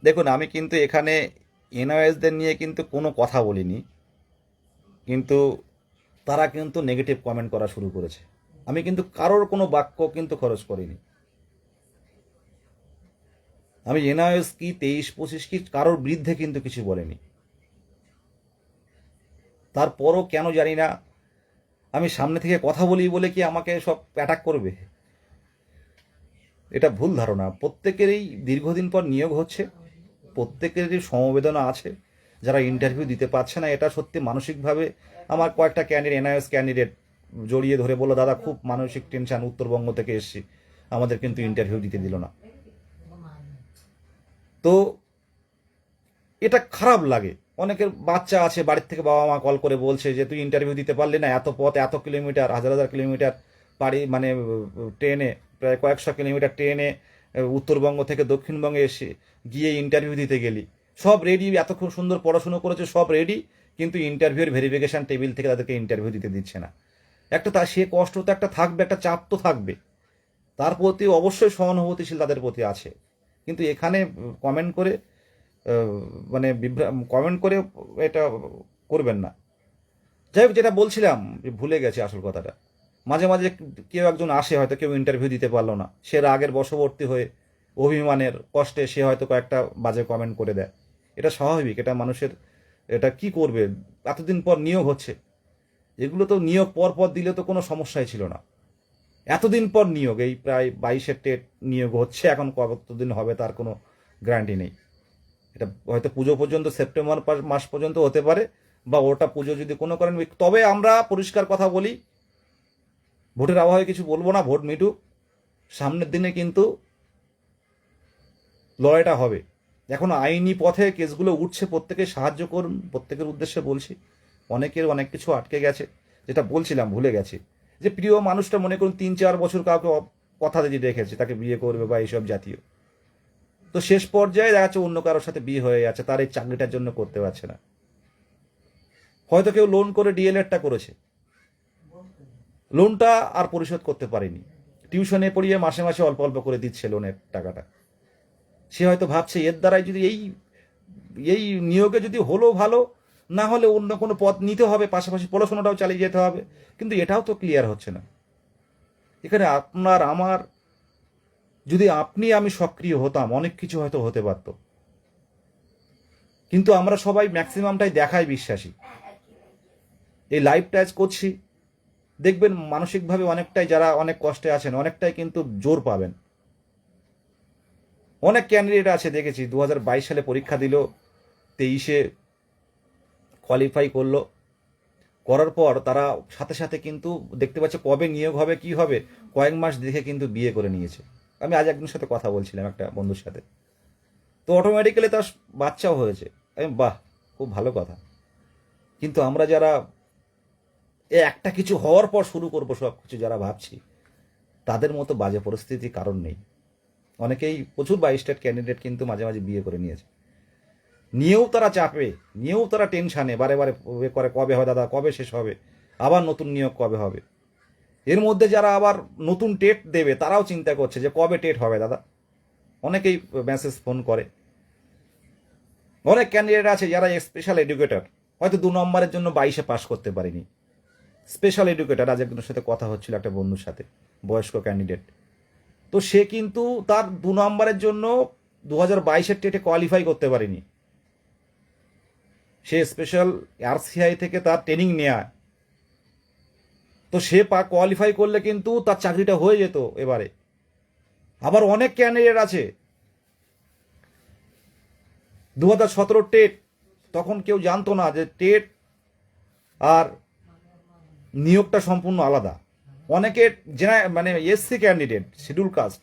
Speaker 1: দেখুন, আমি কিন্তু এখানে এনওএসদের নিয়ে কিন্তু কোনো কথা বলিনি, কিন্তু তারা কিন্তু নেগেটিভ কমেন্ট করা শুরু করেছে। আমি কিন্তু কারোর কোনো বাক্য কিন্তু খরচ করিনি। আমি এনআইএস কি 23-25 কি কারোর বিরুদ্ধে কিন্তু কিছু বলিনি। তারপরও কেন জানি না আমি সামনে থেকে কথা বলি বলে কি আমাকে সব অ্যাটাক করবে, এটা ভুল ধারণা। প্রত্যেকেরই দীর্ঘদিন পর নিয়োগ হচ্ছে, প্রত্যেকেরই সমবেদনা আছে। যারা ইন্টারভিউ দিতে পারছে না, এটা সত্যি মানসিকভাবে আমার কয়েকটা এনআইএস ক্যান্ডিডেট জড়িয়ে ধরে বললো দাদা খুব মানসিক টেনশন, উত্তরবঙ্গ থেকে এসেছি, আমাদের কিন্তু ইন্টারভিউ দিতে দিল না। তো এটা খারাপ লাগে। অনেকের বাচ্চা আছে, বাড়ির থেকে বাবা মা কল করে বলছে যে তুই ইন্টারভিউ দিতে পারলি না, এত পথ, এত কিলোমিটার, হাজার হাজার কিলোমিটার বাড়ি মানে ট্রেনে, প্রায় কয়েকশো কিলোমিটার ট্রেনে উত্তরবঙ্গ থেকে দক্ষিণবঙ্গে এসে গিয়ে ইন্টারভিউ দিতে গেলি, সব রেডি, এত খুব সুন্দর পড়াশুনো করেছে, সব রেডি, কিন্তু ইন্টারভিউর ভেরিফিকেশান টেবিল থেকে তাদেরকে ইন্টারভিউ দিতে দিচ্ছে না। একটা তার সে কষ্ট তো একটা থাকবে, একটা চাপ তো থাকবে, তার প্রতি অবশ্যই সহানুভূতিশীল তাদের প্রতি আছে। কিন্তু এখানে কমেন্ট করে মানে কমেন্ট করে এটা করবেন না। যাই হোক, যেটা বলছিলাম ভুলে গেছি আসল কথাটা। মাঝে মাঝে কেউ একজন আসে, হয়তো কেউ ইন্টারভিউ দিতে পারলো না, সে রাগের বশবর্তী হয়ে অভিমানের কষ্টে সে হয়তো কয়েকটা বাজে কমেন্ট করে দেয়। এটা স্বাভাবিক, এটা মানুষের, এটা কি করবে, এতদিন পর নিয়োগ হচ্ছে, এগুলো তো নিয়োগ পর পর দিলে তো কোনো সমস্যাই ছিল না। এতদিন পর নিয়োগ, এই প্রায় 22-এর টেট নিয়োগ হচ্ছে, এখন কতদিন হবে তার কোনো গ্যারান্টি নেই। এটা হয়তো পুজো পর্যন্ত, সেপ্টেম্বর মাস পর্যন্ত হতে পারে, বা ওটা পুজো যদি কোনো কারণ, তবে আমরা পরিষ্কার কথা বলি, ভোটের আবহাওয়ায় কিছু বলবো না, ভোট মিটুক, সামনের দিনে কিন্তু লড়াইটা হবে। এখন আইনি পথে কেসগুলো উঠছে, প্রত্যেকে সাহায্য করুন, প্রত্যেকের উদ্দেশ্যে বলছি। অনেকের অনেক কিছু আটকে গেছে, যেটা বলছিলাম ভুলে গেছি, যে প্রিয় মানুষটা মনে করুন 3-4 বছর কাউকে কথা দিয়ে রেখেছে তাকে বিয়ে করবে বা এইসব জাতীয়, তো শেষ পর্যায়ে দেখা যাচ্ছে অন্য কারোর সাথে বিয়ে হয়ে যাচ্ছে, তার এই চাকরিটার জন্য করতে পারছে না। হয়তো কেউ লোন করে ডিএলএডটা করেছে, লোনটা আর পরিশোধ করতে পারেনি, টিউশনে পড়িয়ে মাসে মাসে অল্প অল্প করে দিচ্ছে লোনের টাকাটা। সে হয়তো ভাবছে এর দ্বারাই যদি এই এই নিয়োগে যদি হলো ভালো, না হলে অন্য কোনো পথ নিতে হবে, পাশাপাশি পড়াশোনাটাও চালিয়ে যেতে হবে, কিন্তু এটাও তো ক্লিয়ার হচ্ছে না। এখানে আপনার আমার, যদি আপনি আমি সক্রিয় হতাম, অনেক কিছু হয়তো হতে পারত। কিন্তু আমরা সবাই ম্যাক্সিমামটাই দেখায় বিশ্বাসী। এই লাইভ টাচ করছি, দেখবেন মানসিকভাবে অনেকটাই, যারা অনেক কষ্টে আছেন অনেকটাই কিন্তু জোর পাবেন। অনেক ক্যান্ডিডেট আছে দেখেছি 2022 সালে পরীক্ষা দিল, 2023-এ কোয়ালিফাই করলো, করার পর তারা সাথে সাথে কিন্তু দেখতে পাচ্ছে কবে নিয়োগ হবে কি হবে কয়েক মাস দেখে কিন্তু বিয়ে করে নিয়েছে। আমি আজ একজনের সাথে কথা বলছিলাম, একটা বন্ধুর সাথে, তো অটোমেটিক্যালি তার বাচ্চাও হয়েছে। আমি বাহ, খুব ভালো কথা। কিন্তু আমরা যারা একটা কিছু হওয়ার পর শুরু করবো সব কিছু যারা ভাবছি, তাদের মতো বাজে পরিস্থিতি কারণ নেই। অনেকেই প্রচুর বাই স্টেট ক্যান্ডিডেট কিন্তু মাঝে মাঝে বিয়ে করে নিয়েছে, নিয়েও তারা চাপে, নিয়েও তারা টেনশানে বারে বারে করে কবে হবে দাদা, কবে শেষ হবে, আবার নতুন নিয়োগ কবে হবে। এর মধ্যে যারা আবার নতুন টেট দেবে তারাও চিন্তা করছে যে কবে টেট হবে দাদা। অনেকেই মেসেজ ফোন করে। অনেক ক্যান্ডিডেট আছে যারা স্পেশাল এডুকেটর, হয়তো 2 নম্বরের জন্য 22-এ পাশ করতে পারেনি। স্পেশাল এডুকেটর, আজ একজনের সাথে কথা হচ্ছিল একটা বন্ধুর সাথে, বয়স্ক ক্যান্ডিডেট, তো সে কিন্তু তার 2 নম্বরের জন্য 2022-এর টেটে কোয়ালিফাই করতে পারেনি। সে স্পেশাল আরসিআই থেকে তার ট্রেনিং নেয়া, তো সে কোয়ালিফাই করলে কিন্তু তার চাকরিটা হয়ে যেত এবারে। আবার অনেক ক্যান্ডিডেট আছে 2017 টেট, তখন কেউ জানতো না যে টেট আর নিয়োগটা সম্পূর্ণ আলাদা। অনেকে মানে এসসি ক্যান্ডিডেট, শিডিউল কাস্ট,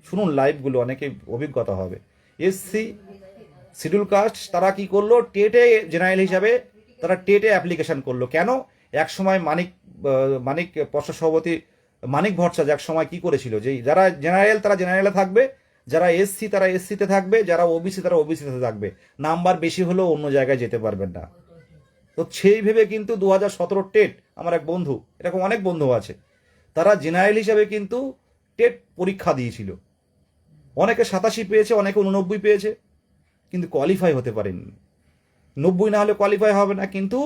Speaker 1: শুনুন লাইভগুলো, অনেকে অভিজ্ঞতা হবে। এসসি শিডিউল কাস্ট তারা কি করলো, টেটে জেনারেল হিসাবে তারা টেটে অ্যাপ্লিকেশন করলো। কেন? এক সময় মানিক পর্ষদ সভাপতি মানিক ভট্টাচার্য এক সময় কি করেছিল, যে যারা জেনারেল তারা জেনারেলে থাকবে, যারা এসসি তারা এসসিতে থাকবে, যারা ওবিসি তারা ওবিসিতে থাকবে, নাম্বার বেশি হলেও অন্য জায়গায় যেতে পারবেন না। তো সেই ভেবে কিন্তু 2017 টেট, আমার এক বন্ধু, এরকম অনেক বন্ধু আছে, তারা জেনারেল হিসাবে কিন্তু টেট পরীক্ষা দিয়েছিল। অনেকে 87 পেয়েছে, অনেকে 89 পেয়েছে, কিন্তু কোয়ালিফাই হতে পারেনি। 90 না হলে কোয়ালিফাই হবে না। কিন্তু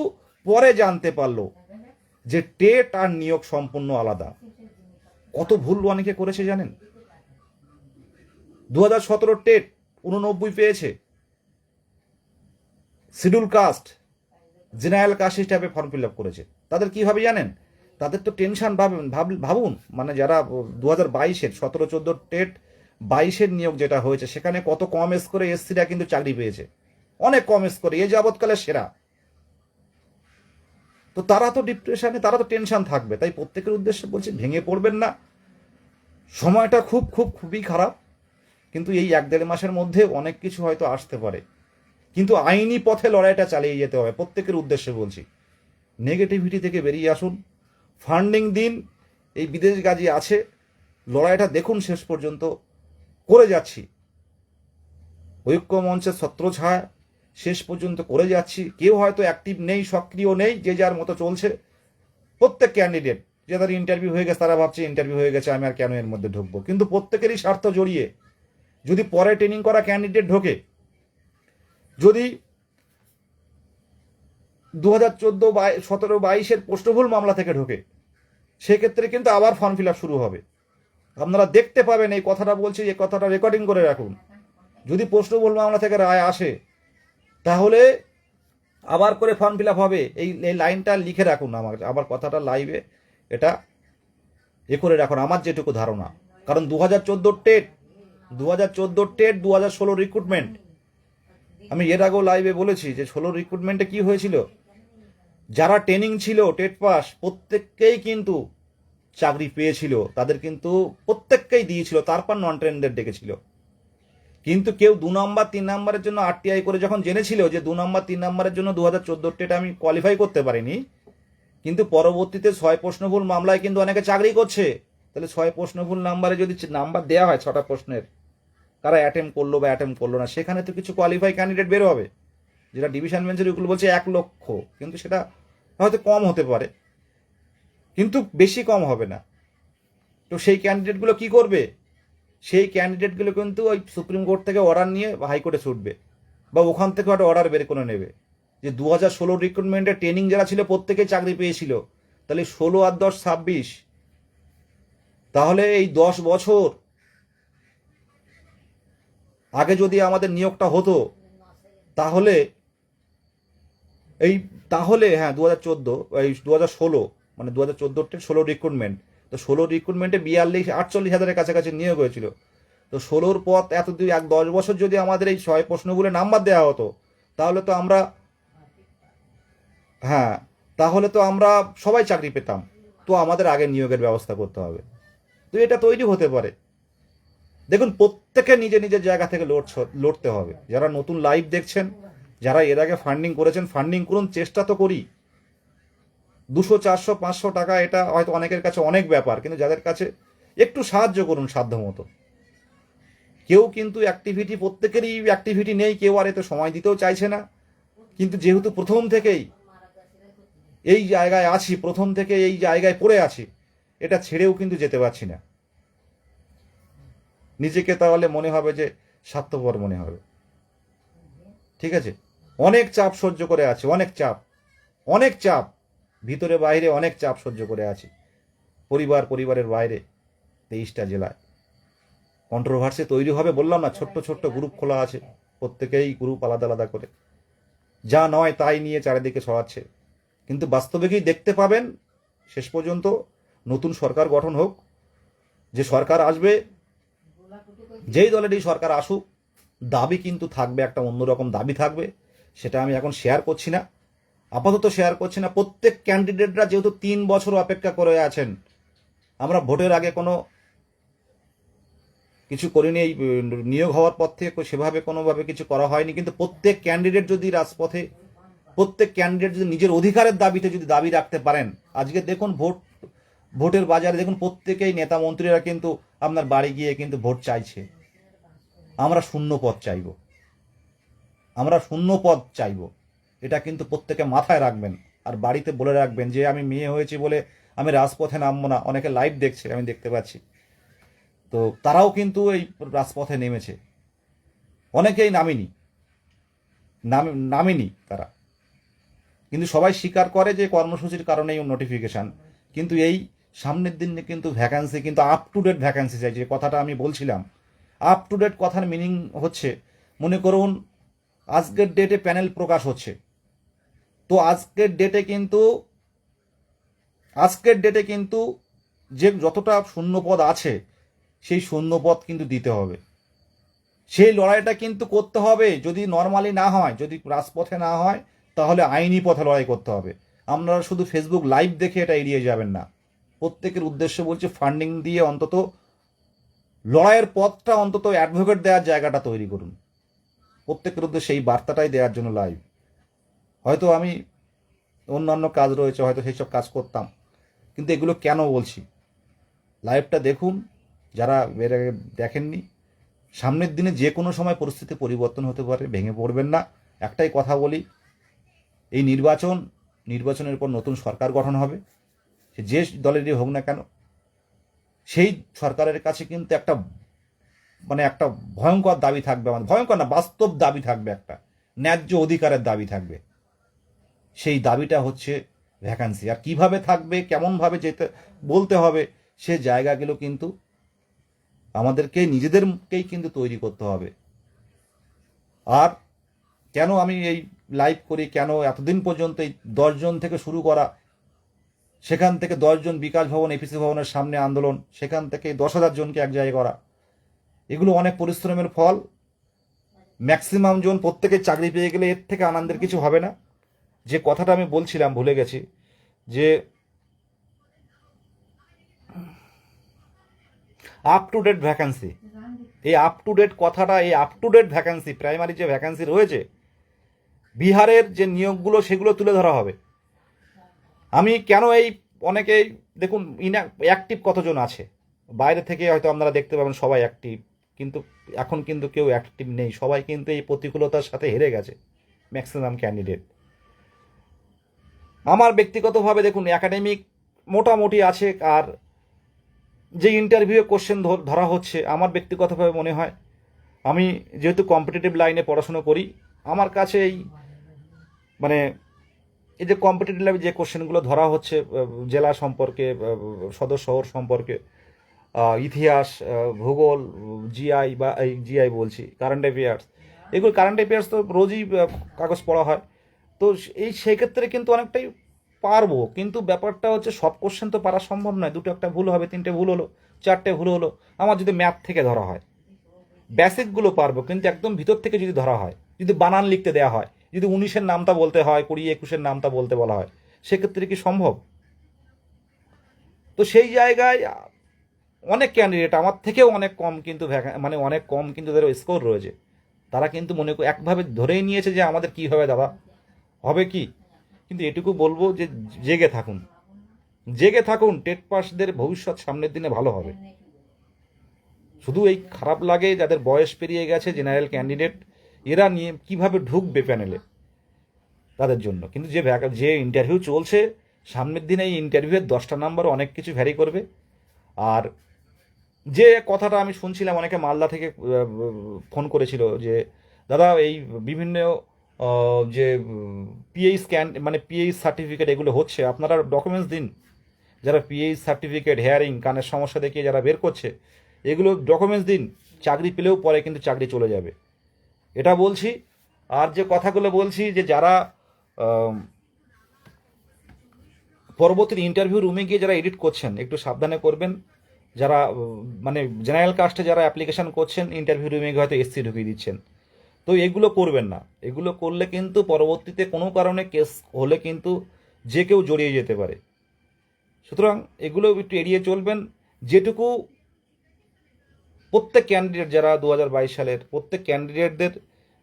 Speaker 1: পরে জানতে পারলো যে টেট আর নিয়োগ সম্পূর্ণ আলাদা। কত ভুল অনেকে করেছে জানেন? 2017 টেট 89 পেয়েছে, শিডিউল কাস্ট জেনারেল কাস্ট হিসাবে ফর্ম ফিল আপ করেছে। তাদের কি ভাবে জানেন? তাদের তো টেনশন। ভাবুন, মানে যারা 2022-এর 17-14 টেট 22-এর নিয়োগ যেটা হয়েছে, সেখানে কত কম স্কোরে এসসিরা কিন্তু চাকরি পেয়েছে, অনেক কম স্কোরে, এ যাবৎকালে সেরা। তো তারা তো ডিপ্রেশনে, তারা তো টেনশন থাকবে। তাই প্রত্যেকের উদ্দেশ্যে বলছি, ভেঙে পড়বেন না। সময়টা খুবই খারাপ, কিন্তু এই 1-1.5 মাসের মধ্যে অনেক কিছু হয়তো আসতে পারে। কিন্তু আইনি পথে লড়াইটা চালিয়ে যেতে হবে, প্রত্যেকের উদ্দেশ্যে বলছি। নেগেটিভিটি থেকে বেরিয়ে আসুন, ফান্ডিং দিন। এই বিদেশগাজী আছে, লড়াইটা দেখুন শেষ পর্যন্ত করে যাচ্ছি। ঐক্য মঞ্চের ছত্রছায়া শেষ পর্যন্ত করে যাচ্ছি। কেউ হয়তো অ্যাক্টিভ নেই, সক্রিয় নেই, যে যার মতো চলছে। প্রত্যেক ক্যান্ডিডেট, যাদের ইন্টারভিউ হয়ে গেছে তারা ভাবছে ইন্টারভিউ হয়ে গেছে, আমি আর কেন এর মধ্যে ঢুকবো। কিন্তু প্রত্যেকেরই স্বার্থ জড়িয়ে। যদি পরে ট্রেনিং করা ক্যান্ডিডেট ঢোকে, যদি 2017-22-এর পোস্টভুল মামলা থেকে ঢোকে, সেক্ষেত্রে কিন্তু আবার ফর্ম ফিল আপ শুরু হবে। আপনারা দেখতে পাবেন, এই কথাটা বলছি, এই কথাটা রেকর্ডিং করে রাখুন। যদি পোস্টভুল মামলা থেকে রায় আসে, তাহলে আবার করে ফর্ম ফিল আপ হবে। এই লাইনটা লিখে রাখুন, আমার কথাটা লাইভে এটা করে রাখুন, আমার যেটুকু ধারণা। কারণ 2014 টেট, 2016 রিক্রুটমেন্ট, আমি এর আগেও লাইভে বলেছি যে 16 রিক্রুটমেন্টে কি হয়েছিল, যারা ট্রেনিং ছিল টেট পাস, প্রত্যেককেই কিন্তু চাকরি পেয়েছিল, তাদের কিন্তু প্রত্যেককেই দিয়েছিল, তারপর নন ট্রেনদের ডেকেছিল। কিন্তু কেউ 2 নম্বর 3 নম্বরের জন্য আরটিআই করে যখন জেনেছিল যে 2 নম্বর 3 নম্বরের জন্য 2014 টেট আমি কোয়ালিফাই করতে পারিনি, কিন্তু পরবর্তীতে 6 প্রশ্নভুল মামলায় কিন্তু অনেকে চাকরি করছে। তাহলে 6 প্রশ্নভুল নাম্বারে যদি নাম্বার দেওয়া হয় 6টা প্রশ্নের, কারা অ্যাটেম্প করলো বা অ্যাটেম্প করলো না, সেখানে তো কিছু কোয়ালিফাই ক্যান্ডিডেট বের হবে। যেটা ডিভিশন বেঞ্চের ওগুলো বলছে 1 লক্ষ, কিন্তু সেটা হয়তো কম হতে পারে, কিন্তু বেশি কম হবে না। তো সেই ক্যান্ডিডেটগুলো কি করবে? সেই ক্যান্ডিডেটগুলো কিন্তু ওই সুপ্রিম কোর্ট থেকে অর্ডার নিয়ে হাইকোর্টে ছুটবে, বা ওখান থেকে একটা অর্ডার বের করে নেবে যে 2016 রিক্রুটমেন্টে ট্রেনিং যারা ছিল প্রত্যেকেই চাকরি পেয়েছিল। তাহলে 16 আর 10 26, তাহলে এই 10 বছর আগে যদি আমাদের নিয়োগটা হতো, তাহলে হ্যাঁ 2014 এই 2016, মানে 2014 16 রিক্রুটমেন্ট, তো 16 রিক্রুটমেন্টে 48 হাজারের কাছাকাছি নিয়োগ হয়েছিল। তো 16 পথ এত 10 বছর যদি আমাদের এই 6 প্রশ্নগুলো নাম্বার দেওয়া হতো, তাহলে তো আমরা, হ্যাঁ, তাহলে তো আমরা সবাই চাকরি পেতাম। তো আমাদের আগে নিয়োগের ব্যবস্থা করতে হবে। তো এটা তৈরি হতে পারে। দেখুন, প্রত্যেকে নিজের নিজের জায়গা থেকে লড়তে হবে। যারা নতুন লাইভ দেখছেন, যারা এর আগে ফান্ডিং করেছেন, ফান্ডিং করুন, চেষ্টা তো করি। 200, 400, 500 টাকা এটা হয়তো অনেকের কাছে অনেক ব্যাপার, কিন্তু যাদের কাছে একটু সাহায্য করুন সাধ্য মতো। কেউ কিন্তু অ্যাক্টিভিটি, প্রত্যেকেরই অ্যাক্টিভিটি নেই, কেউ আর এতে সময় দিতেও চাইছে না। কিন্তু যেহেতু প্রথম থেকেই এই জায়গায় আছি, প্রথম থেকে এই জায়গায় পড়ে আছি, এটা ছেড়েও কিন্তু যেতে পারছি না। নিজেকে তাহলে মনে হবে যে স্বার্থপর মনে হবে। ঠিক আছে, অনেক চাপ সহ্য করে আছি, অনেক চাপ, অনেক চাপ, ভিতরে বাইরে অনেক চাপ সহ্য করে আছি। পরিবারের বাইরে 23টা জেলায় কন্ট্রোভার্সি তৈরি হবে, বললাম না, ছোট্ট ছোট্ট গ্রুপ খোলা আছে, প্রত্যেকেই গ্রুপ আলাদা আলাদা করে যা নয় তাই নিয়ে চারিদিকে ছড়াচ্ছে। কিন্তু বাস্তবে কি দেখতে পাবেন, শেষ পর্যন্ত নতুন সরকার গঠন হোক, যে সরকার আসবে, যেই দলেরই সরকার আসুক, দাবি কিন্তু থাকবে, একটা অন্যরকম দাবি থাকবে। সেটা আমি এখন শেয়ার করছি না, আপাতত শেয়ার করছি না। প্রত্যেক ক্যান্ডিডেটরা যেহেতু 3 বছর অপেক্ষা করে আছেন, আমরা ভোটের আগে কোনো কিছু করিনি, এই নিয়োগ হওয়ার পর থেকে সেভাবে কোনোভাবে কিছু করা হয়নি। কিন্তু প্রত্যেক ক্যান্ডিডেট যদি রাজপথে, প্রত্যেক ক্যান্ডিডেট যদি নিজের অধিকারের দাবিতে যদি দাবি রাখতে পারেন, আজকে দেখুন ভোটের বাজারে দেখুন, প্রত্যেকেই নেতা মন্ত্রীরা কিন্তু আপনার বাড়ি গিয়ে কিন্তু ভোট চাইছে। আমরা শূন্য পদ চাইব, আমরা শূন্য পদ চাইব, এটা কিন্তু প্রত্যেকে মাথায় রাখবেন। আর বাড়িতে বলে রাখবেন যে আমি মেয়ে হয়েছি বলে আমি রাজপথে নামবো না। অনেকে লাইভ দেখছে, আমি দেখতে পাচ্ছি, তো তারাও কিন্তু এই রাজপথে নেমেছে, অনেকেই নামেনি তারা, কিন্তু সবাই স্বীকার করে যে কর্মসূচির কারণেই নোটিফিকেশান। কিন্তু এই সামনের দিনে কিন্তু ভ্যাকান্সি, কিন্তু আপ টু ডেট ভ্যাকান্সি চাই, যে কথাটা আমি বলছিলাম। আপ টু ডেট কথার মিনিং হচ্ছে, মনে করুন আজকের ডেটে প্যানেল প্রকাশ হচ্ছে, তো আজকের ডেটে কিন্তু যে যতটা শূন্যপদ আছে, সেই শূন্যপদ কিন্তু দিতে হবে। সেই লড়াইটা কিন্তু করতে হবে। যদি নর্মালি না হয়, যদি রাজপথে না হয়, তাহলে আইনি পথে লড়াই করতে হবে। আপনারা শুধু ফেসবুক লাইভ দেখে এটা এড়িয়ে যাবেন না। প্রত্যেকের উদ্দেশ্যে বলছি, ফান্ডিং দিয়ে অন্তত লড়াইয়ের পথটা, অন্তত অ্যাডভোকেট দেওয়ার জায়গাটা তৈরি করুন। প্রত্যেকের উদ্দেশ্যে এই বার্তাটাই দেওয়ার জন্য লাইভ। হয়তো আমি অন্যান্য কাজ রয়েছে, হয়তো সেই সব কাজ করতাম, কিন্তু এগুলো কেন বলছি, লাইভটা দেখুন যারা এর আগে দেখেননি। সামনের দিনে যে কোনো সময় পরিস্থিতি পরিবর্তন হতে পারে, ভেঙে পড়বেন না। একটাই কথা বলি, এই নির্বাচনের পর নতুন সরকার গঠন হবে, সে যে দলেরই হোক না কেন, সেই সরকারের কাছে কিন্তু একটা ভয়ঙ্কর দাবি থাকবে, আমাদের ভয়ঙ্কর না, বাস্তব দাবি থাকবে, একটা ন্যায্য অধিকারের দাবি থাকবে। সেই দাবিটা হচ্ছে ভ্যাকান্সি। আর কিভাবে থাকবে, কেমনভাবে যেতে বলতে হবে, সে জায়গাগুলো কিন্তু আমাদেরকে নিজেদেরকেই কিন্তু তৈরি করতে হবে। আর কেন আমি এই লাইভ করি, কেন এতদিন পর্যন্ত এই 10 জন থেকে শুরু করা, সেখান থেকে 10 জন বিকাশ ভবন, এপিসি ভবনের সামনে আন্দোলন, সেখান থেকে 10,000 জনকে এক জায়গায় করা, এগুলো অনেক পরিশ্রমের ফল। ম্যাক্সিমাম জন প্রত্যেকে চাকরি পেয়ে গেলে এর থেকে আনন্দের কিছু হবে না। যে কথাটা আমি বলছিলাম, ভুলে গেছি, যে আপ টু ডেট ভ্যাকান্সি, এই আপ টু ডেট কথাটা, এই up to date vacancy, primary যে ভ্যাকান্সি রয়েছে, বিহারের যে নিয়োগগুলো, সেগুলো তুলে ধরা হবে। আমি কেন এই, অনেকেই দেখুন অ্যাক্টিভ কতজন আছে, বাইরে থেকে হয়তো আপনারা দেখতে পাবেন সবাই অ্যাক্টিভ, কিন্তু এখন কিন্তু কেউ অ্যাক্টিভ নেই। সবাই কিন্তু এই প্রতিকূলতার সাথে হেরে গেছে, ম্যাক্সিমাম ক্যান্ডিডেট। আমার ব্যক্তিগতভাবে দেখুন, একাডেমিক মোটামুটি আছে, আর যে ইন্টারভিউ কোশ্চেন ধরা হচ্ছে, আমার ব্যক্তিগতভাবে মনে হয়, আমি যেহেতু কম্পিটিটিভ লাইনে পড়াশুনো করি, আমার কাছে এই এই যে কম্পিটিটিভ লাইনে যে কোশ্চেনগুলো ধরা হচ্ছে, জেলা সম্পর্কে, সদর শহর সম্পর্কে, ইতিহাস, ভূগোল, জিআই, বা এই জিআই বলছি, কারেন্ট অ্যাফেয়ার্স তো রোজই কাগজ পড়া হয়। তো সেই ক্ষেত্রে কিন্তু অনেকটাই পারবো, কিন্তু ব্যাপারটা হচ্ছে সব কোশ্চেন তো পারা সম্ভব নয়। 2 একটা ভুল হবে, 3টে ভুল হলো, 4টে ভুল হলো। আমার যদি ম্যাথ থেকে ধরা হয়, বেসিকগুলো পারবো, কিন্তু একদম ভিতর থেকে যদি ধরা হয়, যদি বানান লিখতে দেওয়া হয়, যদি 19-এর নামটা বলতে হয়, 20-21-এর নামটা বলতে বলা হয়, সেক্ষেত্রে কি সম্ভব? তো সেই জায়গায় অনেক ক্যান্ডিডেট আমার থেকেও অনেক কম কিন্তু মানে অনেক কম কিন্তু তাদের স্কোর রয়েছে। তারা কিন্তু মনে একভাবে ধরেই নিয়েছে যে আমাদের কি হবে দাদা, হবে কি। কিন্তু এটুকু বলবো যে জেগে থাকুন, জেগে থাকুন, টেট পাসদের ভবিষ্যৎ সামনের দিনে ভালো হবে। শুধু এই খারাপ লাগে যাদের বয়স পেরিয়ে গেছে, জেনারেল ক্যান্ডিডেট, এরা নিয়ে কিভাবে ঢুকবে প্যানেলে, তাদের জন্য। কিন্তু যে ইন্টারভিউ চলছে, সামনের দিনে এই ইন্টারভিউয়ের 10টা নাম্বার অনেক কিছু ভ্যারি করবে। আর যে কথাটা আমি শুনছিলাম, অনেকে মালদা থেকে ফোন করেছিল যে দাদা এই বিভিন্ন যে পিএইচ মানে পিএইচ সার্টিফিকেট এগুলো হচ্ছে, আপনারা ডকুমেন্টস দিন। যারা পিএইচ সার্টিফিকেট, হেয়ারিং, কানের সমস্যা দেখিয়ে যারা বের করছে, এগুলো ডকুমেন্টস দিন। চাকরি পেলেও পরে কিন্তু চাকরি চলে যাবে, এটা বলছি। আর যে কথাগুলো বলছি যে যারা পরবর্তী ইন্টারভিউ রুমে গিয়ে যারা এডিট করছেন, একটু সাবধানে করবেন। যারা মানে জেনারেল কাস্টে যারা অ্যাপ্লিকেশন করছেন, ইন্টারভিউ রুমে গিয়ে হয়তো এসসি ঢুকিয়ে দিচ্ছেন। তো এগুলো করবেন না। এগুলো করলে কিন্তু পরবর্তীতে কোনো কারণে কেস হলে কিন্তু যে কেউ জড়িয়ে যেতে পারে। সুতরাং এগুলো একটু এড়িয়ে চলবেন। যেটুকু প্রত্যেক ক্যান্ডিডেট, যারা 2022 সালের প্রত্যেক ক্যান্ডিডেটদের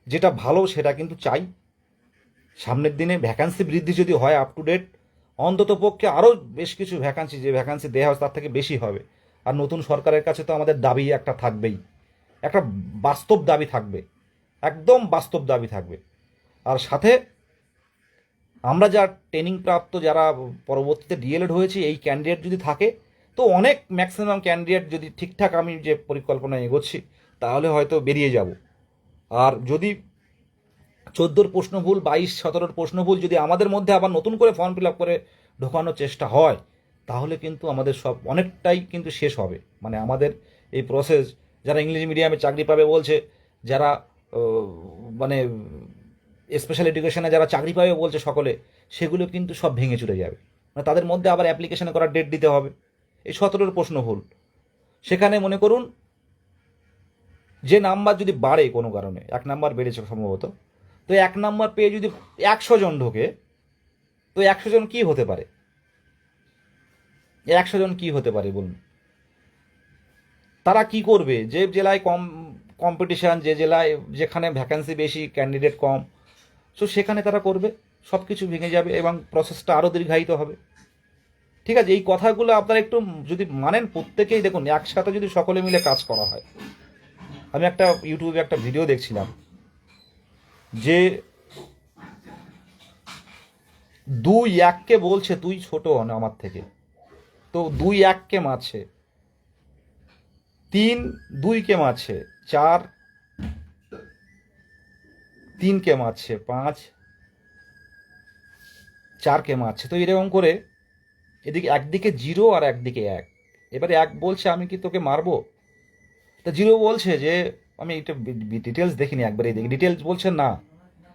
Speaker 1: যেটা ভালো সেটা কিন্তু চাই। সামনের দিনে ভ্যাকান্সি বৃদ্ধি যদি হয় আপ টু ডেট, অন্তত পক্ষে আরও বেশ কিছু ভ্যাকান্সি, যে ভ্যাকান্সি দেওয়া হয় তার থেকে বেশি হবে। আর নতুন সরকারের কাছে তো আমাদের দাবি একটা থাকবেই, একটা বাস্তব দাবি থাকবে, একদম বাস্তব দাবি থাকবে। আর সাথে আমরা যা ট্রেনিং প্রাপ্ত, যারা পরবর্তীতে ডিএলএড হয়েছে, এই ক্যান্ডিডেট যদি থাকে, তো অনেক ম্যাক্সিমাম ক্যান্ডিডেট যদি ঠিকঠাক আমি যে পরিকল্পনা এগোচ্ছি, তাহলে হয়তো বেরিয়ে যাব। আর যদি 14-র প্রশ্ন ভুল, 22-17-র প্রশ্ন ভুল যদি আমাদের মধ্যে আবার নতুন করে ফর্ম ফিল আপ করে ঢোকানোর চেষ্টা হয়, তাহলে কিন্তু আমাদের সব অনেকটাই কিন্তু শেষ হবে। মানে আমাদের এই প্রসেস, যারা ইংলিশ মিডিয়ামে চাকরি পাবে বলছে, যারা মানে স্পেশাল এডুকেশনে যারা চাকরি পাবে বলছে সকলে, সেগুলো কিন্তু সব ভেঙে চলে যাবে। মানে তাদের মধ্যে আবার অ্যাপ্লিকেশন করার ডেট দিতে হবে। এই 17-র প্রশ্ন ভুল, সেখানে মনে করুন যে নাম্বার যদি বাড়ে কোনো কারণে, 1 নাম্বার বেড়েছে সম্ভবত, তো 1 নাম্বার পেয়ে যদি 100 জন ঢোকে, তো 100 জন কি হতে পারে? 100 জন কি হতে পারে বলুন? তারা কি করবে? যে জেলায় কম কম্পিটিশান, যে জেলায় যেখানে ভ্যাকান্সি বেশি, ক্যান্ডিডেট কম, সো সেখানে তারা করবে। সব কিছু ভেঙে যাবে এবং প্রসেসটা আরও দীর্ঘায়িত হবে। ঠিক আছে, এই কথাগুলো আপনারা একটু যদি মানেন প্রত্যেকেই, দেখুন একসাথে যদি সকলে মিলে কাজ করা হয়। আমি একটা ইউটিউবে একটা ভিডিও দেখছিলাম যে 2-1কে বলছে তুই ছোট আমার থেকে, তো 2-1কে মারছে, 3-2কে মারছে, 4-3কে মারছে, 5-4কে মারছে। তো এরকম করে এদিকে একদিকে 0 আর একদিকে 1। এবারে 1 বলছে আমি কি তোকে মারবো? তা 0 বলছে যে আমি এটা ডিটেলস দেখিনি, একবারই দেখি। ডিটেলস বলছে না,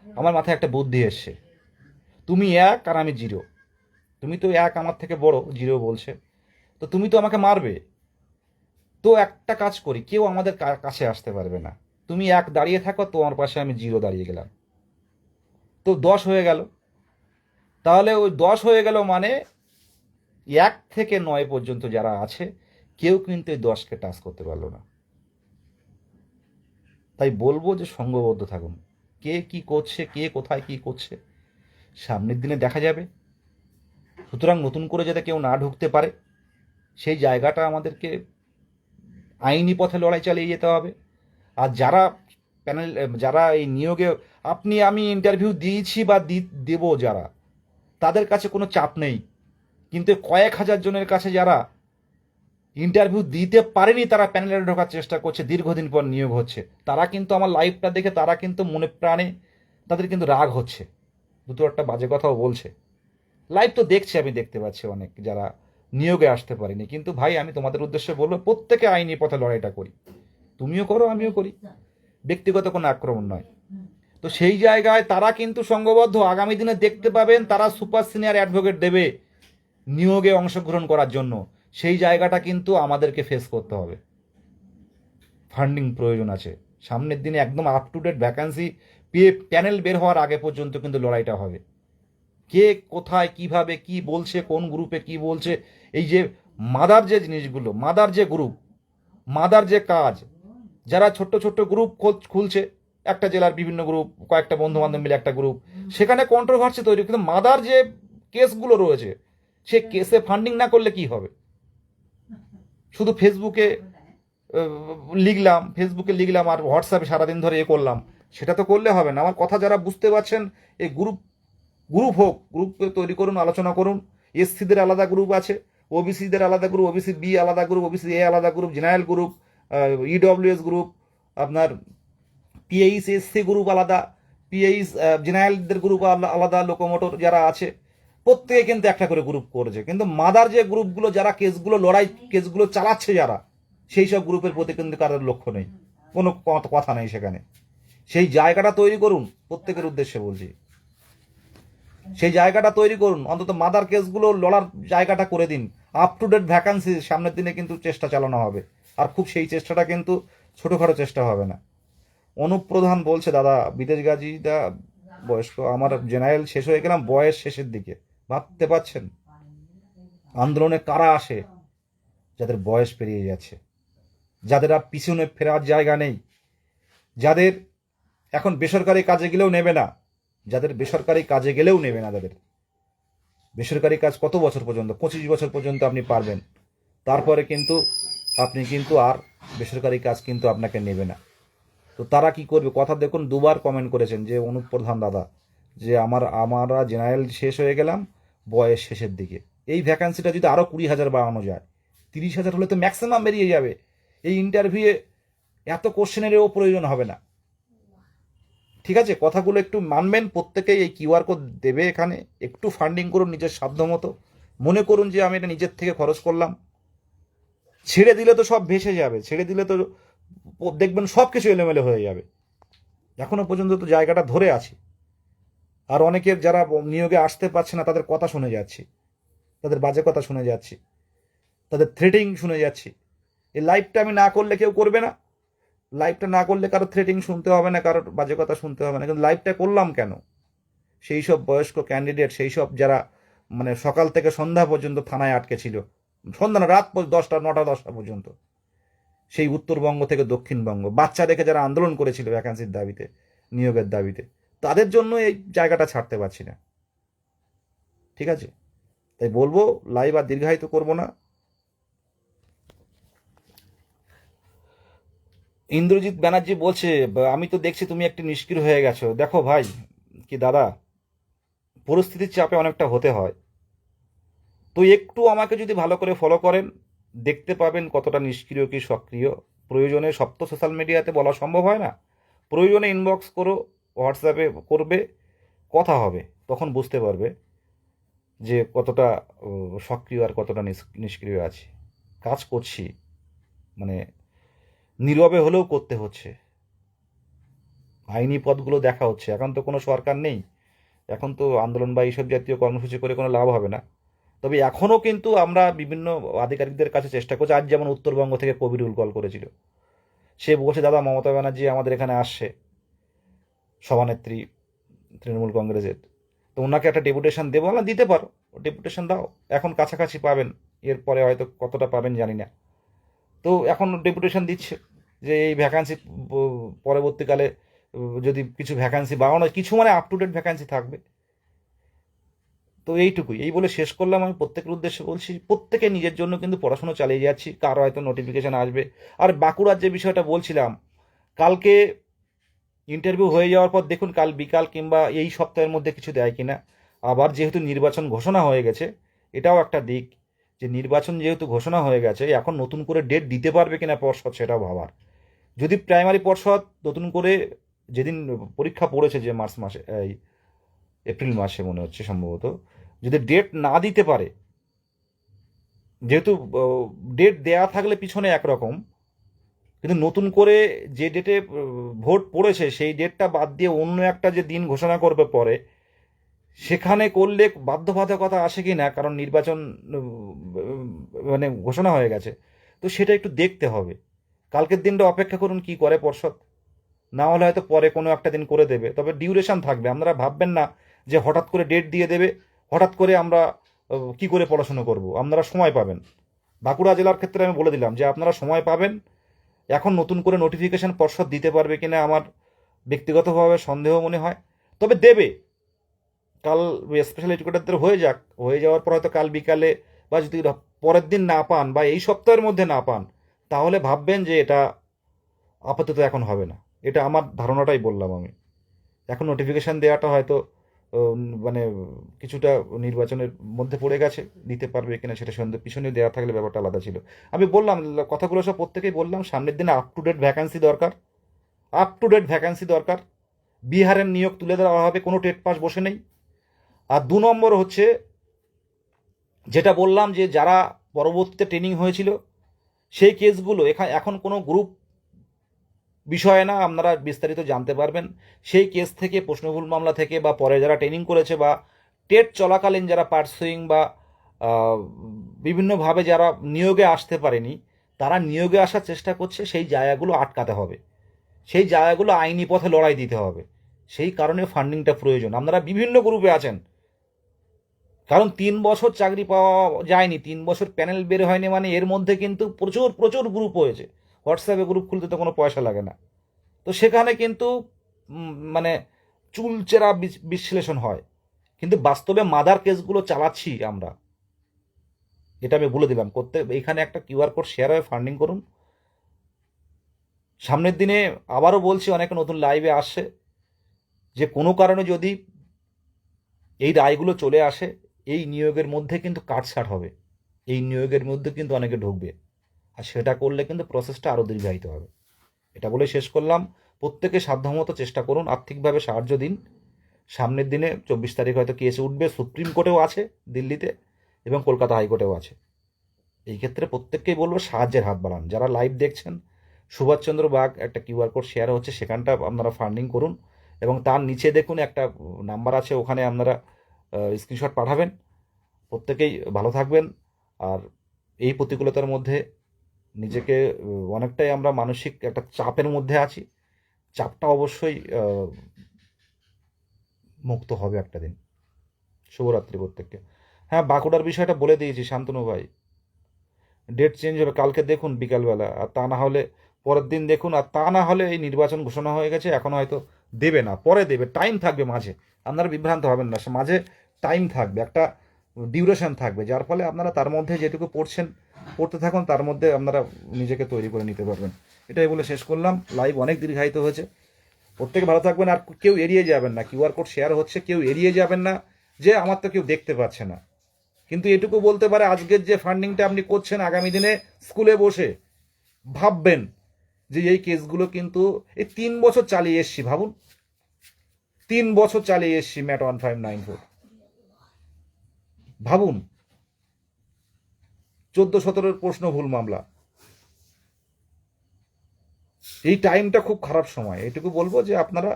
Speaker 1: আমার মাথায় একটা বুদ্ধি এসছে, তুমি 1 আর আমি 0, তুমি তো 1 আমার থেকে বড়, 0 বলছে, তো তুমি তো আমাকে মারবে। তো একটা কাজ করি, কেউ আমাদের কাছে আসতে পারবে না, তুমি 1 দাঁড়িয়ে থাকো, তোমার পাশে আমি 0 দাঁড়িয়ে গেলাম, তো 10 হয়ে গেল। তাহলে ওই 10 হয়ে গেল, মানে 1 থেকে 9 পর্যন্ত যারা আছে, কেউ কিন্তু এই 10কে টাচ করতে পারলো না। তাই বলবো যে সঙ্গবদ্ধ থাকুন। কে কি করছে, কে কোথায় কি করছে, সামনের দিনে দেখা যাবে। সুতরাং নতুন করে যাতে কেউ না ঢুকতে পারে, সেই জায়গাটা আমাদেরকে আইনি পথে লড়াই চালিয়ে যেতে হবে। আর যারা প্যানেল, যারা এই নিয়োগে, আমি ইন্টারভিউ দিয়েছি বা দেব, যারা, তাদের কাছে কোনো চাপ নেই। কিন্তু কয়েক হাজার জনের কাছে যারা ইন্টারভিউ দিতে পারেনি, তারা প্যানেলে ঢোকার চেষ্টা করছে, দীর্ঘদিন পর নিয়োগ হচ্ছে, তারা কিন্তু আমার লাইভটা দেখে তারা কিন্তু মনে প্রাণে তাদের কিন্তু রাগ হচ্ছে, দুটো একটা বাজে কথাও বলছে। লাইভ তো দেখছি, আমি দেখতে পাচ্ছি অনেক যারা নিয়োগে আসতে পারেনি। কিন্তু ভাই, আমি তোমাদের উদ্দেশ্যে বলবো, প্রত্যেকে আইনি পথে লড়াইটা করি, তুমিও করো আমিও করি, ব্যক্তিগত কোনো আক্রমণ নয়। তো সেই জায়গায় তারা কিন্তু সংঘবদ্ধ। আগামী দিনে দেখতে পাবেন তারা সুপার সিনিয়র অ্যাডভোকেট দেবে নিয়োগে অংশগ্রহণ করার জন্য। সেই জায়গাটা কিন্তু আমাদেরকে ফেস করতে হবে। ফান্ডিং প্রয়োজন আছে সামনের দিনে, একদম up to date vacancy panel বের হওয়ার আগে পর্যন্ত কিন্তু লড়াইটা হবে। কে কোথায় কিভাবে কি বলছে, কোন গ্রুপে কি বলছে, এই যে মাদার যে জিনিসগুলো, মাদার যে গ্রুপ, মাদার যে কাজ, যারা ছোট্ট ছোট্ট গ্রুপ খুলছে, একটা জেলার বিভিন্ন গ্রুপ, কয়েকটা বন্ধু বান্ধব মিলে একটা গ্রুপ, সেখানে কন্ট্রোভার্সি তৈরি, কিন্তু মাদার যে কেসগুলো রয়েছে, সে কেসে ফান্ডিং না করলে কি হবে? শুধু ফেসবুকে লিখলাম আর হোয়াটসঅ্যাপে সারাদিন ধরে করলাম, সেটা তো করলে হবে না। আমার কথা যারা বুঝতে পারছেন, এই গ্রুপ গ্রুপ হোক, গ্রুপ তৈরি করুন, আলোচনা করুন। এসসিদের আলাদা গ্রুপ আছে, ওবিসিদের আলাদা গ্রুপ, ওবিসি বি আলাদা গ্রুপ, ওবিসি এ আলাদা group, general group, EWS group, আপনার পিএইচ এসসি গ্রুপ আলাদা, পিএইচ জেনারেলদের গ্রুপ আলাদা, লোকোমোটর যারা আছে প্রত্যেকে কিন্তু একটা করে গ্রুপ করেছে, কিন্তু মাদার যে গ্রুপগুলো যারা কেসগুলো চালাচ্ছে যারা, সেই সব গ্রুপের প্রতি কিন্তু কারোর লক্ষ্য নেই, কোনো কথা নেই সেখানে। সেই জায়গাটা তৈরি করুন, প্রত্যেকের উদ্দেশ্যে বলছি, সেই জায়গাটা তৈরি করুন, অন্তত মাদার কেসগুলো লড়ার জায়গাটা করে দিন। আপ টু ডেট ভ্যাকান্সি সামনের দিনে কিন্তু চেষ্টা চালানো হবে, আর খুব সেই চেষ্টাটা কিন্তু ছোটোখাটো চেষ্টা হবে না। অনুপ প্রধান বলছে, দাদা বিদেশ গাজীটা বয়স্ক, আমার জেনারেল শেষ হয়ে গেলাম বয়স শেষের দিকে। ভাবতে পারছেন আন্দোলনে কারা আসে? যাদের বয়স পেরিয়ে যাচ্ছে, যাদের আর পিছনে ফেরার জায়গা নেই, যাদের এখন বেসরকারি কাজে গেলেও নেবে না, যাদের বেসরকারি কাজে গেলেও নেবে না, যাদের বেসরকারি কাজ কত বছর পর্যন্ত, 25 বছর পর্যন্ত আপনি পারবেন, তারপরে কিন্তু আপনি কিন্তু আর বেসরকারি কাজ কিন্তু আপনাকে নেবে না। তো তারা কি করবে? কথা দেখুন, দুবার কমেন্ট করেছেন যে অনুপ প্রধান দাদা, যে আমরা জেনারেল শেষ হয়ে গেলাম বয়স শেষের দিকে। এই ভ্যাকান্সিটা যদি আরও 20,000 বাড়ানো যায়, 30,000 হলে তো ম্যাক্সিমাম বেরিয়ে যাবে। এই ইন্টারভিউয়ে এত কোশ্চেনেরও প্রয়োজন হবে না। ঠিক আছে, কথাগুলো একটু মানবেন প্রত্যেকেই। এই কিউআর কোড দেবে এখানে, একটু ফান্ডিং করুন নিজের সাধ্য মতো। মনে করুন যে আমি এটা নিজের থেকে খরচ করলাম। ছেড়ে দিলে তো সব ভেসে যাবে, ছেড়ে দিলে তো দেখবেন সব কিছু এলোমেলো হয়ে যাবে। এখনো পর্যন্ত তো জায়গাটা ধরে আছি, আর অনেকের যারা নিয়োগে আসতে পারছে না তাদের কথা শুনে যাচ্ছি, তাদের বাজে কথা শুনে যাচ্ছি, তাদের থ্রেটিং শুনে যাচ্ছি। এই লাইভটা আমি না করলে কেউ করবে না, লাইভটা না করলে কারো থ্রেটিং শুনতে হবে না, কারোর বাজে কথা শুনতে হবে না, কিন্তু লাইভটা করলাম কেন? সেই সব বয়স্ক ক্যান্ডিডেট, সেই সব যারা মানে সকাল থেকে সন্ধ্যা পর্যন্ত থানায় আটকে ছিল, সন্ধ্যা না, রাত 10টা 9টা 10টা পর্যন্ত, সেই উত্তরবঙ্গ থেকে দক্ষিণবঙ্গ, বাচ্চা রেখে যারা আন্দোলন করেছিল ভ্যাকান্সির দাবিতে, নিয়োগের দাবিতে, তাদের জন্য এই জায়গাটা ছাড়তে পারছি না। ঠিক আছে, তাই বলবো লাইভ আর দীর্ঘায়িত করবো না। ইন্দ্রজিৎ ব্যানার্জি বলছে, আমি তো দেখছি তুমি একটি নিষ্ক্রিয় হয়ে গেছো। দেখো ভাই কি দাদা, পরিস্থিতির চাপে অনেকটা হতে হয়। তো একটু আমাকে যদি ভালো করে ফলো করেন, দেখতে পাবেন কতটা নিষ্ক্রিয় কি সক্রিয়। প্রয়োজনে সব তো সোশ্যাল মিডিয়াতে বলা সম্ভব হয় না, প্রয়োজনে ইনবক্স করো, হোয়াটসঅ্যাপে করবে, কথা হবে, তখন বুঝতে পারবে যে কতটা সক্রিয় আর কতটা নিষ্ক্রিয় আছি। কাজ করছি, মানে নীরবে হলেও করতে হচ্ছে, আইনি পথগুলো দেখা হচ্ছে। এখন তো কোনো সরকার নেই, এখন তো আন্দোলন বা এইসব জাতীয় কর্মসূচি করে কোনো লাভ হবে না। তবে এখনও কিন্তু আমরা বিভিন্ন আধিকারিকদের কাছে চেষ্টা করছি। আজ যেমন উত্তরবঙ্গ থেকে কবিরুল কল করেছিল, সে বলছে দাদা মমতা ব্যানার্জি আমাদের এখানে আসছে, সভানেত্রী তৃণমূল কংগ্রেসের, তো ওনাকে একটা ডেপুটেশন দেবো। না, দিতে পারো, ডেপুটেশন দাও, এখন কাছাকাছি পাবেন, এরপরে হয়তো কতটা পাবেন জানি না। তো এখন ডেপুটেশন দিচ্ছে যে এই ভ্যাকান্সি পরবর্তীকালে যদি কিছু ভ্যাকান্সি বাড়ানো, কিছু মানে আপ টু ডেট ভ্যাকান্সি থাকবে। তো এইটুকুই, এই বলে শেষ করলাম। আমি প্রত্যেকের উদ্দেশ্যে বলছি, প্রত্যেকে নিজের জন্য কিন্তু পড়াশোনা চালিয়ে যাচ্ছি, কারো হয়তো নোটিফিকেশান আসবে। আর বাঁকুড়ার যে বিষয়টা বলছিলাম, কালকে ইন্টারভিউ হয়ে যাওয়ার পর দেখুন কাল বিকাল কিংবা এই সপ্তাহের মধ্যে কিছু দেয় কিনা। আবার যেহেতু নির্বাচন ঘোষণা হয়ে গেছে, এটাও একটা দিক, যে নির্বাচন যেহেতু ঘোষণা হয়ে গেছে, এখন নতুন করে ডেট দিতে পারবে কিনা পর্ষদ, সেটাও ভাবার। যদি প্রাইমারি পর্ষদ নতুন করে, যেদিন পরীক্ষা পড়েছে যে মার্চ মাসে, এই এপ্রিল মাসে মনে হচ্ছে সম্ভবত, যদি ডেট না দিতে পারে, যেহেতু ডেট দেয়া থাকলে পিছনে একরকম, কিন্তু নতুন করে যে ডেটে ভোট পড়েছে সেই ডেটটা বাদ দিয়ে অন্য একটা যে দিন ঘোষণা করবে পরে, সেখানে করলে বাধ্যবাধকতা আসে কি না, কারণ নির্বাচন মানে ঘোষণা হয়ে গেছে। তো সেটা একটু দেখতে হবে। কালকের দিনটা অপেক্ষা করুন কি করে পর্ষদ। না হলে হয়তো পরে কোনো একটা দিন করে দেবে, তবে ডিউরেশন থাকবে। আপনারা ভাববেন না যে হঠাৎ করে ডেট দিয়ে দেবে, হঠাৎ করে আমরা কি করে পড়াশুনো করব। আপনারা সময় পাবেন। বাঁকুড়া জেলার ক্ষেত্রে আমি বলে দিলাম যে আপনারা সময় পাবেন। এখন নতুন করে নোটিফিকেশন পর্ষদ দিতে পারবে কিনা আমার ব্যক্তিগতভাবে সন্দেহ মনে হয়, তবে দেবে। কাল স্পেশাল এডুকেটরদের হয়ে যাওয়ার পর হয়তো কাল বিকালে বা যদি পরের দিন না পান বা এই সপ্তাহের মধ্যে না পান, তাহলে ভাববেন যে এটা আপাতত এখন হবে না। এটা আমার ধারণাটাই বললাম আমি। এখন নোটিফিকেশান দেওয়াটা হয়তো মানে কিছুটা নির্বাচনের মধ্যে পড়ে গেছে, দিতে পারবে কিনা সেটা সন্দেহ। পিছনে দেওয়া থাকলে ব্যাপারটা আলাদা ছিল। আমি বললাম কথাগুলো সব প্রত্যেকেই বললাম, সামনের দিনে আপ টু ডেট ভ্যাকান্সি দরকার, আপ টু ডেট ভ্যাকান্সি দরকার। বিহারের নিয়োগ তুলে দেওয়া হবে, কোনো টেট পাস বসে নেই। আর 2 নম্বর হচ্ছে যেটা বললাম যে যারা পরবর্তীতে ট্রেনিং হয়েছিল সেই কেসগুলো এখন কোনো গ্রুপ বিষয় না, আপনারা বিস্তারিত জানতে পারবেন সেই কেস থেকে, প্রশ্নভুল মামলা থেকে, বা পরে যারা ট্রেনিং করেছে বা টেট চলাকালীন যারা পার্সুইং বা বিভিন্নভাবে যারা নিয়োগে আসতে পারেনি, তারা নিয়োগে আসার চেষ্টা করছে, সেই জায়গাগুলো আটকাতে হবে, সেই জায়গাগুলো আইনি পথে লড়াই দিতে হবে। সেই কারণে ফান্ডিংটা প্রয়োজন। আপনারা বিভিন্ন গ্রুপে আছেন, কারণ 3 বছর চাকরি পাওয়া যায়নি, 3 বছর প্যানেল বের হয়নি, মানে এর মধ্যে কিন্তু প্রচুর প্রচুর গ্রুপ হয়েছে। হোয়াটসঅ্যাপে গ্রুপ খুলতে তো কোনো পয়সা লাগে না, তো সেখানে কিন্তু মানে চুলচেরা বিশ্লেষণ হয়, কিন্তু বাস্তবে মাদার কেসগুলো চালাচ্ছি আমরা। এটা আমি বলে দিলাম। করতে এইখানে একটা কিউআর কোড শেয়ার হয়ে ফান্ডিং করুন। সামনের দিনে আবারও বলছি, অনেকে নতুন লাইভে আসছে, যে কোনো কারণে যদি এই রায়গুলো চলে আসে, এই নিয়োগের মধ্যে কিন্তু কাটছাট হবে, এই নিয়োগের মধ্যে কিন্তু অনেকে ঢুকবে, আর সেটা করলে কিন্তু প্রসেসটা আরও দীর্ঘায়িত হবে। এটা বলে শেষ করলাম। প্রত্যেকে সাধ্যমতো চেষ্টা করুন, আর্থিকভাবে সাহায্য দিন। সামনের দিনে 24 তারিখ হয়তো কেস উঠবে, সুপ্রিম কোর্টেও আছে দিল্লিতে, এবং কলকাতা হাইকোর্টেও আছে। এই ক্ষেত্রে প্রত্যেককেই বলবো সাহায্যের হাত বাড়ান। যারা লাইভ দেখছেন, সুভাষচন্দ্র বাগ একটা কিউআর কোড শেয়ার হচ্ছে, সেখানটা আপনারা ফান্ডিং করুন, এবং তার নিচে দেখুন একটা নাম্বার আছে, ওখানে আপনারা স্ক্রিনশট পাঠাবেন। প্রত্যেকেই ভালো থাকবেন। আর এই প্রতিকূলতার মধ্যে নিজেকে অনেকটাই আমরা মানসিক একটা চাপের মধ্যে আছি, চাপটা অবশ্যই মুক্ত হবে একটা দিন। শুভরাত্রি প্রত্যেককে। হ্যাঁ, বাঁকুড়ার বিষয়টা বলে দিয়েছি শান্তনু ভাই, ডেট চেঞ্জ হবে কালকে দেখুন বিকালবেলা, আর তা না হলে পরের দিন দেখুন, আর তা না হলে এই নির্বাচন ঘোষণা হয়ে গেছে, এখন হয়তো দেবে না, পরে দেবে, টাইম থাকবে মাঝে। আপনারা বিভ্রান্ত হবেন না, মাঝে টাইম থাকবে, একটা ডিউরেশন থাকবে, যার ফলে আপনারা তার মধ্যে যেটুকু পড়তে থাকুন, তার মধ্যে আপনারা নিজেকে তৈরি করে নিতে পারবেন। এটাই বলে শেষ করলাম। লাইভ অনেক দীর্ঘায়িত হয়েছে। প্রত্যেকে ভালো থাকবেন, আর কেউ এড়িয়ে যাবেন না। কিউআর কোড শেয়ার হচ্ছে, কেউ এড়িয়ে যাবেন না যে আমার তো কেউ দেখতে পাচ্ছে না। কিন্তু এটুকু বলতে পারে, আজকের যে ফান্ডিংটা আপনি করছেন, আগামী দিনে স্কুলে বসে ভাববেন যে এই কেসগুলো কিন্তু এই 3 বছর চালিয়ে এসছি। ভাবুন, 3 বছর চালিয়ে এসছি ম্যাট 1594। ভাবুন, 14-17 প্রশ্ন ভুল মামলা। এই টাইমটা খুব খারাপ সময়। এটুকু বলবো যে আপনারা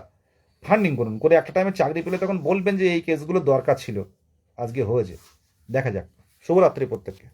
Speaker 1: ফান্ডিং করুন, করে একটা টাইমে চাকরি পেলে তখন বলবেন যে এই কেসগুলো দরকার ছিল, আজকে হয়েছে। দেখা যাক। শুভরাত্রি প্রত্যেককে।